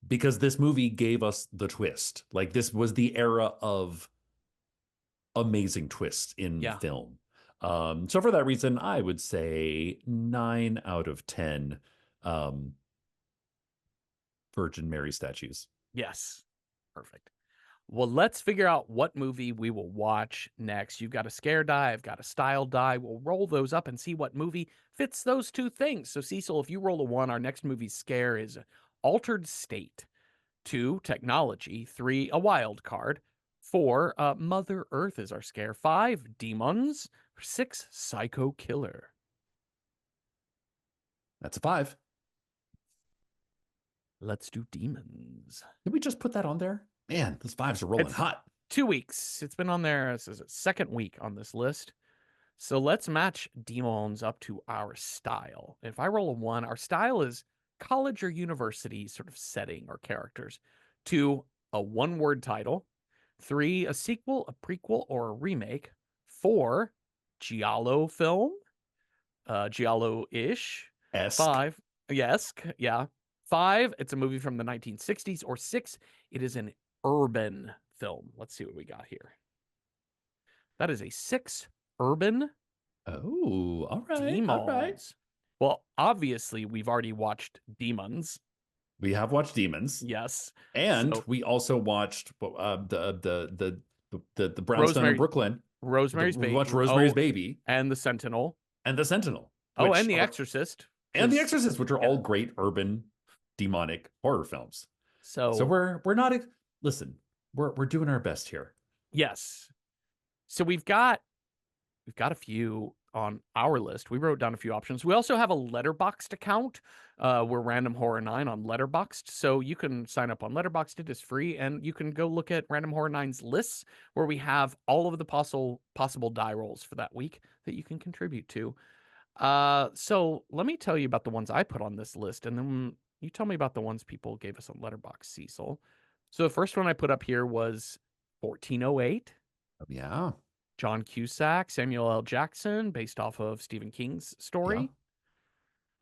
Because this movie gave us the twist. Like this was the era of amazing twists in Yeah. film. So for that reason, I would say 9 out of 10 um, Virgin Mary statues. Yes. Perfect. Well, let's figure out what movie we will watch next. You've got a scare die, I've got a style die. We'll roll those up and see what movie fits those two things. So, Cecil, if you roll a one, our next movie's scare is Altered State. Two, technology. Three, a wild card. Four, Mother Earth is our scare. Five, demons. Six, psycho killer. That's a 5. Let's do demons. Did we just put that on there? Man, those 5s are rolling It's hot. 2 weeks. It's been on there. This is its second week on this list. So let's match demons up to our style. If I roll a one, our style is college or university sort of setting or characters. Two, a one-word title. Three, a sequel, a prequel, or a remake. Four, giallo film, giallo-ish. Esque. Five, yes, yeah. Five, it's a movie from the 1960s. Or six, it is an urban film. Let's see what we got here. That is a 6 urban Oh, all right. All right. demons. Well, obviously, we've already watched Demons. We have watched Demons, Yes. and So we also watched the Brownstone in Rosemary, Brooklyn. Rosemary's We Baby. watched Rosemary's Oh, Baby and The Sentinel. and The Sentinel, Oh, which and The are Exorcist. and The Because Exorcist, which are yeah. all great urban demonic horror films. So So we're not listen, we're doing our best here. yes. So we've got a few on our list. We wrote down a few options. We also have a Letterboxd account. We're Random Horror 9 on Letterboxd. So you can sign up on Letterboxd. It is free. And you can go look at Random Horror 9's lists where we have all of the possible die rolls for that week that you can contribute to. So let me tell you about the ones I put on this list, and then you tell me about the ones people gave us on Letterboxd, Cecil. So the first one I put up here was 1408. Yeah. John Cusack, Samuel L. Jackson, based off of Stephen King's Yeah. story.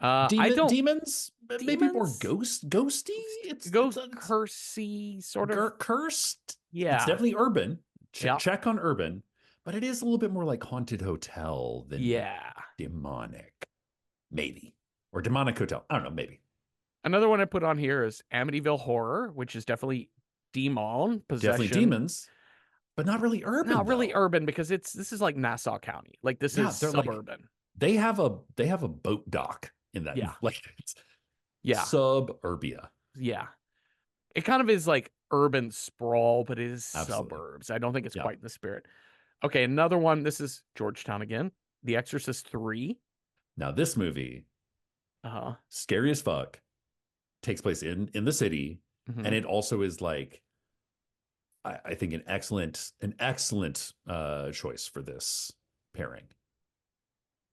I don't Demons, maybe more demons ghosty. ghost cursey sort of. Cursed. It's Yeah, definitely urban. yeah, Check on urban, but it is a little bit more like haunted hotel than yeah. demonic, maybe, or demonic hotel. I don't know, maybe. Another one I put on here is Amityville Horror, which is definitely demon Definitely possession. demons, but not really urban Not really though. urban because this is like Nassau County. Like this Yeah, is they're like suburban. they have a boat dock in that. Yeah, Like it's yeah, suburbia. yeah. It kind of is like urban sprawl, but it is Absolutely. suburbs. I don't think it's Yeah. quite in the spirit. Okay, another one. This is Georgetown again. The Exorcist 3. Now this movie, Uh-huh. scary as fuck, takes place in the city, Hmm. and it also is like I think an excellent choice for this pairing.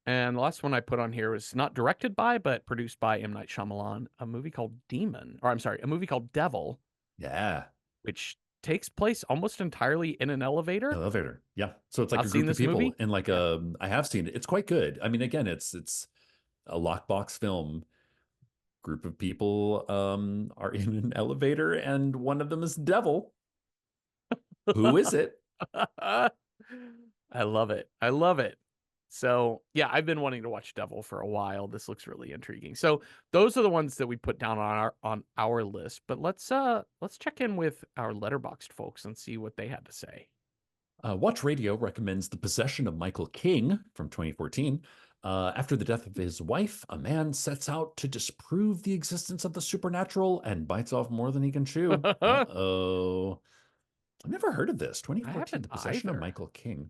And the last one I put on here was not directed by, but produced by M. Night Shyamalan, a movie called Demon, or I'm sorry, a movie called Devil, Yeah. which takes place almost entirely in an elevator. Elevator. Yeah. So it's like Not a seen group of this people movie? in like Yeah. I have seen it. It's quite good. I mean, again, it's a lockbox film. Group of people are in an elevator, and one of them is Devil. Who is it? I love it. I love it. So yeah, I've been wanting to watch Devil for a while. This looks really intriguing. So those are the ones that we put down on our list. But let's check in with our Letterboxd folks and see what they had to say. Watch Radio recommends The Possession of Michael King from 2014. After the death of his wife, a man sets out to disprove the existence of the supernatural and bites off more than he can chew. I Uh-oh. I've never heard of this. 2014, haven't The Possession of either. Michael King.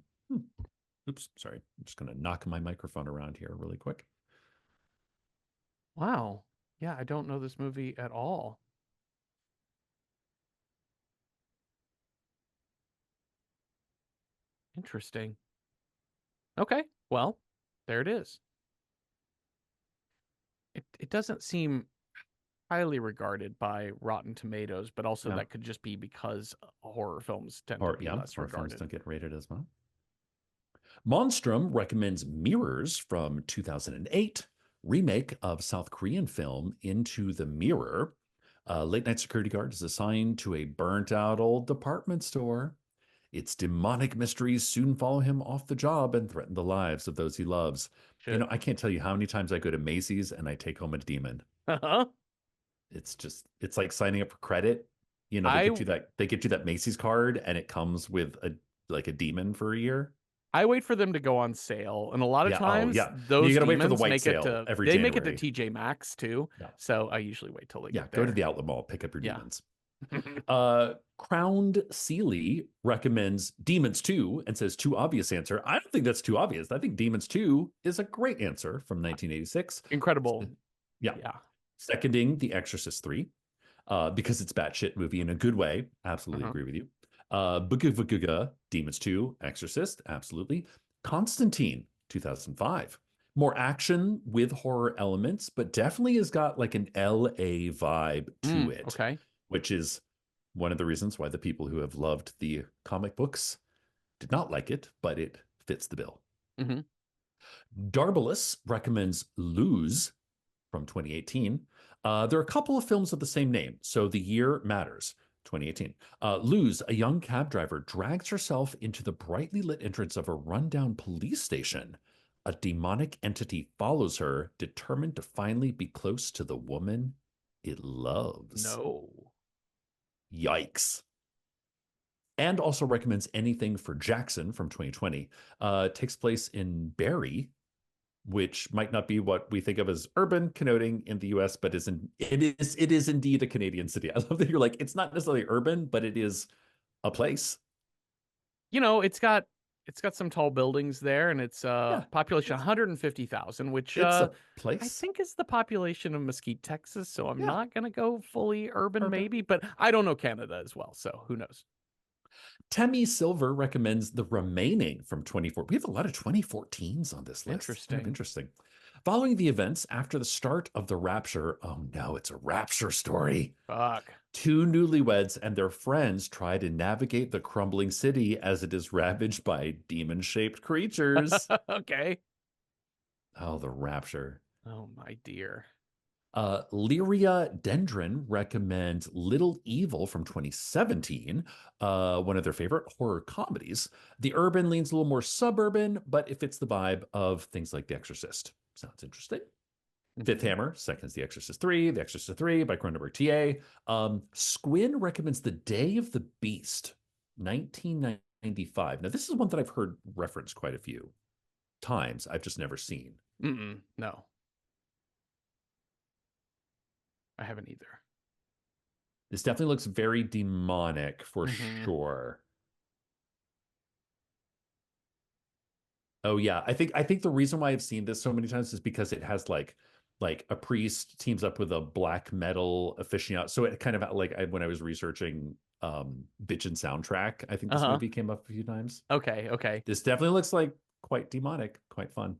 Oops, sorry. I'm just going to knock my microphone around here really quick. Wow. Yeah, I don't know this movie at all. Interesting. Okay. Well, there it is. It doesn't seem highly regarded by Rotten Tomatoes, but also Yeah. that could just be because horror films tend to be less Horror films regarded. don't get rated as well. Monstrum recommends Mirrors from 2008, remake of South Korean film Into the Mirror. A late night security guard is assigned to a burnt out old department store. Its demonic mysteries soon follow him off the job and threaten the lives of those he loves. Shit. I can't tell you how many times I go to Macy's and I take home a demon. It's like signing up for credit. They I get you that Macy's card and it comes with a demon for a year. I wait for them to go on sale, and a lot of Yeah. Oh, times yeah. You those got to wait for the demons white make it sale to every they make it to January. TJ Maxx too. Yeah. So I usually wait till they Yeah. get Go to there. the outlet mall, pick up your Yeah. demons. Crowned Sealy recommends Demons 2 and says too obvious answer. I don't think that's too obvious. I think Demons 2 is a great answer from 1986. Incredible. Yeah. Yeah. Seconding The Exorcist 3 because it's batshit movie in a good way. Absolutely Uh-huh. agree with you. Booga Booga, Demons 2, Exorcist, absolutely. Constantine, 2005. More action with horror elements, but definitely has got like an LA vibe to it, Okay. which is one of the reasons why the people who have loved the comic books did not like it, but it fits the bill. Hmm. Darbalus recommends Lose from 2018. There are a couple of films of the same name, so the year matters. 2018. Luz, a young cab driver, drags herself into the brightly lit entrance of a rundown police station. A demonic entity follows her, determined to finally be close to the woman it loves. No. Yikes. And also recommends Anything for Jackson from 2020. Takes place in Barrie, which might not be what we think of as urban connoting in the US, but it is indeed a Canadian city. I love that you're like, it's not necessarily urban, but it is a place. It's got some tall buildings there, and it's Yeah, population it's 150,000, which it's a I place. think is the population of Mesquite, Texas. So I'm Yeah, not gonna go fully urban, urban. maybe, but I don't know Canada as well, so who knows? Temmie Silver recommends The Remaining from 24. We have a lot of 2014s on this list. It's kind of Interesting. interesting. Following the events after the start of the rapture, oh no, it's a rapture story. Fuck. Two newlyweds and their friends try to navigate the crumbling city as it is ravaged by demon shaped creatures. Okay. Oh, the rapture. Oh my dear. Lyria Dendron recommends Little Evil from 2017, one of their favorite horror comedies. The urban leans a little more suburban, but it fits the vibe of things like The Exorcist. Sounds interesting. Fifth Mhm. Hammer, seconds The Exorcist 3, The Exorcist 3 by Cronenberg TA. Squin recommends The Day of the Beast, 1995. Now, this is one that I've heard referenced quite a few times. I've just never seen. No, I haven't either. This definitely looks very demonic for Hmm. sure. Oh yeah, I think the reason why I've seen this so many times is because it has like a priest teams up with a black metal aficionado. So it kind of like when I was researching Bitchin' soundtrack, I think this Uh-huh. movie came up a few times. Okay, okay. This definitely looks like quite demonic, quite fun.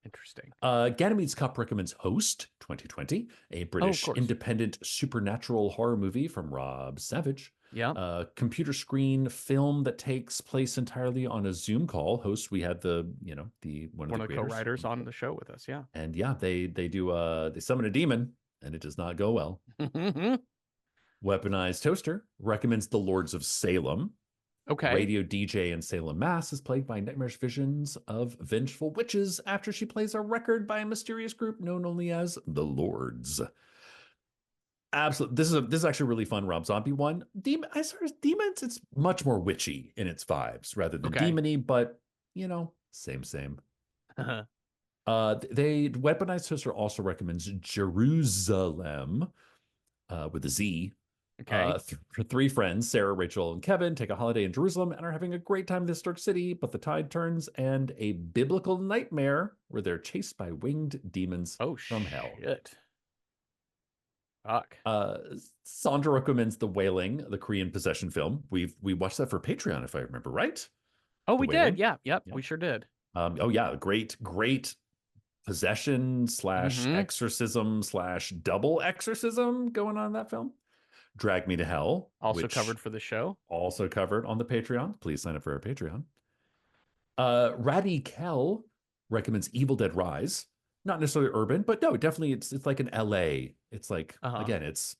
Interesting. Ganymede's Cup recommends Host 2020, a Oh, of British course. independent supernatural horror movie from Rob Savage. Yeah. Computer screen film that takes place entirely on a Zoom call. Host, we had the one of One the of the creators, co-writers on the show with us, yeah. and yeah, they summon a demon, and it does not go well. Weaponized Toaster recommends The Lords of Salem. Okay. Radio DJ in Salem, Mass is plagued by nightmarish visions of vengeful witches after she plays a record by a mysterious group known only as the Lords. Absolutely. This is actually a really fun Rob Zombie one. I sort of demons, it's much more witchy in its vibes rather than Okay. demony, but same, same. They Weaponized Sister also recommends Jerusalem with a Z. Okay. Three friends, Sarah, Rachel, and Kevin, take a holiday in Jerusalem and are having a great time in the historic city, but the tide turns and a biblical nightmare where they're chased by winged demons Oh from hell. shit. Fuck. Uh, Sandra recommends The Wailing, the Korean possession film. We watched that for Patreon, if I remember right. Oh, The we did. Wailing. Yeah. Yep. Yeah. We sure did. Oh yeah, great possession slash Mm-hmm. exorcism slash double exorcism going on in that film. Drag Me to Hell, Also which covered for the show. also covered on the Patreon. Please sign up for our Patreon. Raddy Kell recommends Evil Dead Rise. Not necessarily urban, but no, definitely it's like an LA. It's like Uh-huh. again, it's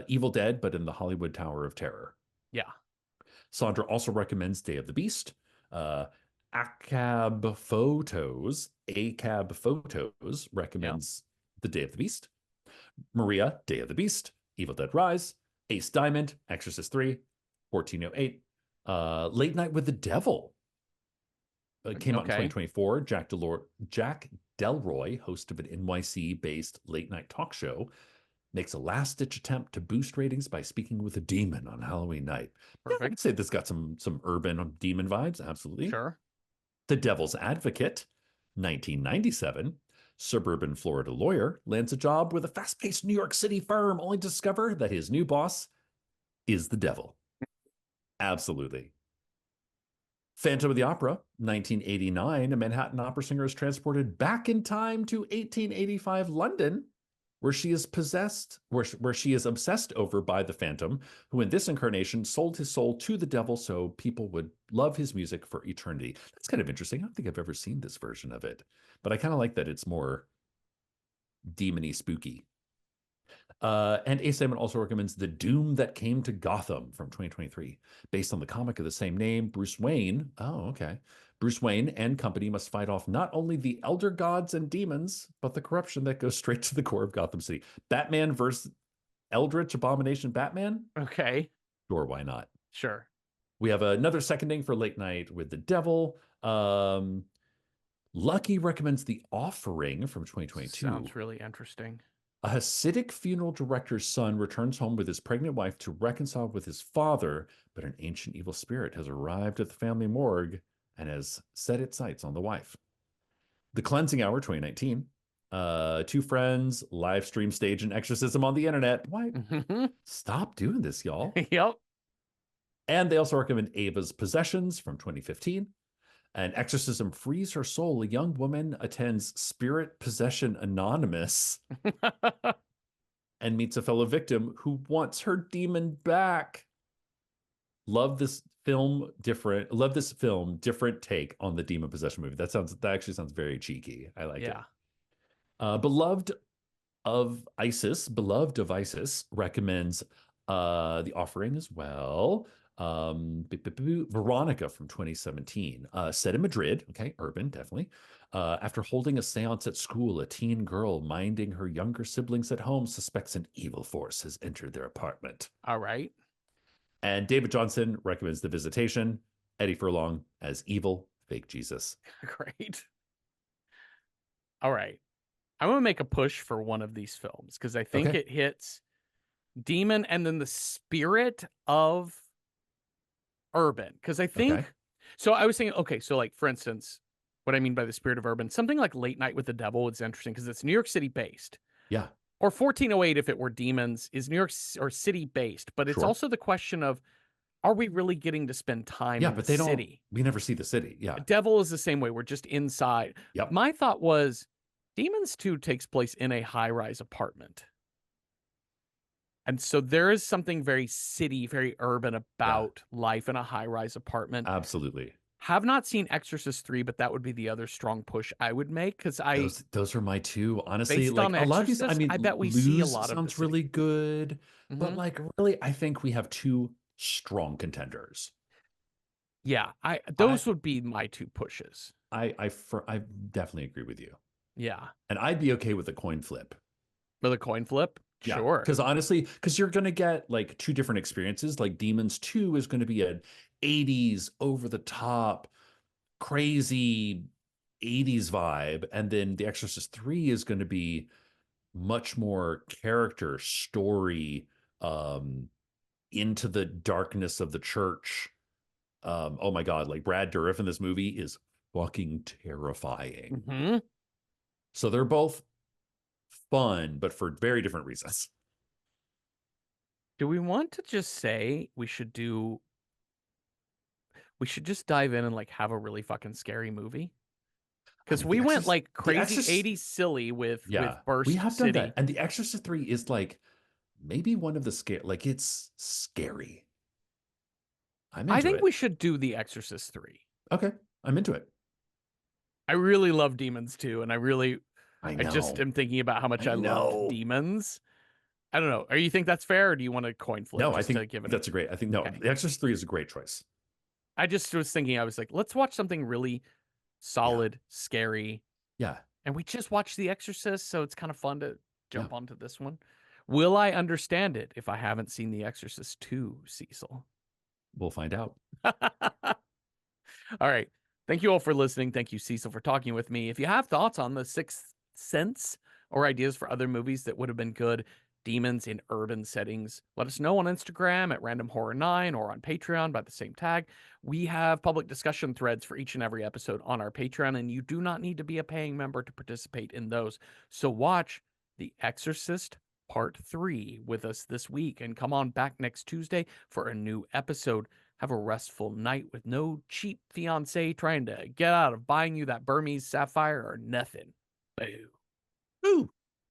Evil Dead, but in the Hollywood Tower of Terror. Yeah. Sandra also recommends Day of the Beast. ACAB Photos Yeah. recommends The Day of the Beast. Maria, Day of the Beast, Evil Dead Rise, Ace Diamond, Exorcist 3, 1408, Late Night with the Devil. Came out in Okay. 2024. Jack Delroy, host of an NYC-based late night talk show, makes a last-ditch attempt to boost ratings by speaking with a demon on Halloween night. Yeah, I could Perfect. say this got some urban demon vibes. Absolutely. Sure. The Devil's Advocate, 1997. Suburban Florida lawyer lands a job with a fast-paced New York City firm, only to discover that his new boss is the devil. Absolutely. Phantom of the Opera, 1989. A Manhattan opera singer is transported back in time to 1885 London, where she is obsessed over by the Phantom, who in this incarnation sold his soul to the devil so people would love his music for eternity. That's kind of interesting. I don't think I've ever seen this version of it, but I kind of like that it's more demony spooky. And Ace Diamond also recommends The Doom That Came to Gotham from 2023. Based on the comic of the same name, Bruce Wayne, oh, okay. Bruce Wayne and company must fight off not only the elder gods and demons, but the corruption that goes straight to the core of Gotham City. Batman versus Eldritch Abomination Batman? Okay. Sure, why not? Sure. We have another seconding for Late Night with the Devil. Lucky recommends The Offering from 2022. Sounds really interesting. A Hasidic funeral director's son returns home with his pregnant wife to reconcile with his father, but an ancient evil spirit has arrived at the family morgue and has set its sights on the wife. The Cleansing Hour 2019. Two friends live stream stage an exorcism on the internet. Why? Mm-hmm. Stop doing this, y'all. Yep. And they also recommend Ava's Possessions from 2015. An exorcism frees her soul. A young woman attends Spirit Possession Anonymous and meets a fellow victim who wants her demon back. Love this film, different take on the demon possession movie. That actually sounds very cheeky. I like it. Yeah. Beloved of Isis recommends The Offering as well. Veronica from 2017, set in Madrid. Okay, urban, definitely. After holding a seance at school, a teen girl minding her younger siblings at home suspects an evil force has entered their apartment. All right. And David Johnson recommends The Visitation. Eddie Furlong as evil fake Jesus. Great. All right. I'm going to make a push for one of these films because I think Okay. it hits demon and then the spirit of urban. Because I think, Okay. so I was thinking, okay, so like for instance, what I mean by the spirit of urban, something like Late Night with the Devil is interesting because it's New York City based. Yeah. Or 1408, if it were demons, is New York or city based. But it's Sure. also the question of, are we really getting to spend time Yeah, in the but they don't. city? We never see the city. Yeah. Devil is the same way. We're just inside. Yep. My thought was Demons 2 takes place in a high-rise apartment. And so there is something very city, very urban Yeah. about life in a high-rise apartment. Absolutely. Have not seen Exorcist 3, but that would be the other strong push I would make because Those are my two. Honestly, based like on a lot of these, I Exorcist, mean, I bet we see a Lose lot of the sounds city. really good, but Mm-hmm. like really, I think we have two strong contenders. Yeah, I those would be my two pushes. I definitely agree with you. Yeah. And I'd be okay with a coin flip. With a coin flip, Yeah, Sure. because honestly, because you're gonna get like two different experiences. Like Demons 2 is gonna be an 80s over the top, crazy 80s vibe, and then The Exorcist 3 is gonna be much more character story, um, into the darkness of the church. Oh my God, like Brad Dourif in this movie is fucking terrifying. Hmm. So they're both fun, but for very different reasons. Do we want to just say we should just dive in and like have a really fucking scary movie? I Because mean, we went like The crazy Exorcist, 80s silly with yeah, we Burst have done that. City. And The Exorcist 3 is like maybe one of the scare, like it's scary. I'm I into think it. we should do The Exorcist 3. Okay, I'm into it. I really love Demons too, and I I just know. am thinking about how much I I loved know. Demons. I don't know. Are you think that's fair, or do you want a coin flip No, I just think to give it a that's a great. I think no, okay? The Exorcist 3 is a great choice. I just was thinking, I was like, let's watch something really Yeah. solid, scary, Yeah. and we just watched The Exorcist, so it's kind of fun to Yeah. jump onto this one. Will I understand it if I haven't seen The Exorcist 2, Cecil? We'll find out. All right. Thank you all for listening. Thank you, Cecil, for talking with me. If you have thoughts on The Sixth Sense or ideas for other movies that would have been good, demons in urban settings, let us know on Instagram at Random Horror 9 or on Patreon by the same tag. We have public discussion threads for each and every episode on our Patreon, and you do not need to be a paying member to participate in those. So watch The Exorcist Part 3 with us this week and come on back next Tuesday for a new episode. Have a restful night with no cheap fiance trying to get out of buying you that Burmese sapphire or nothing. Boo. Ooh.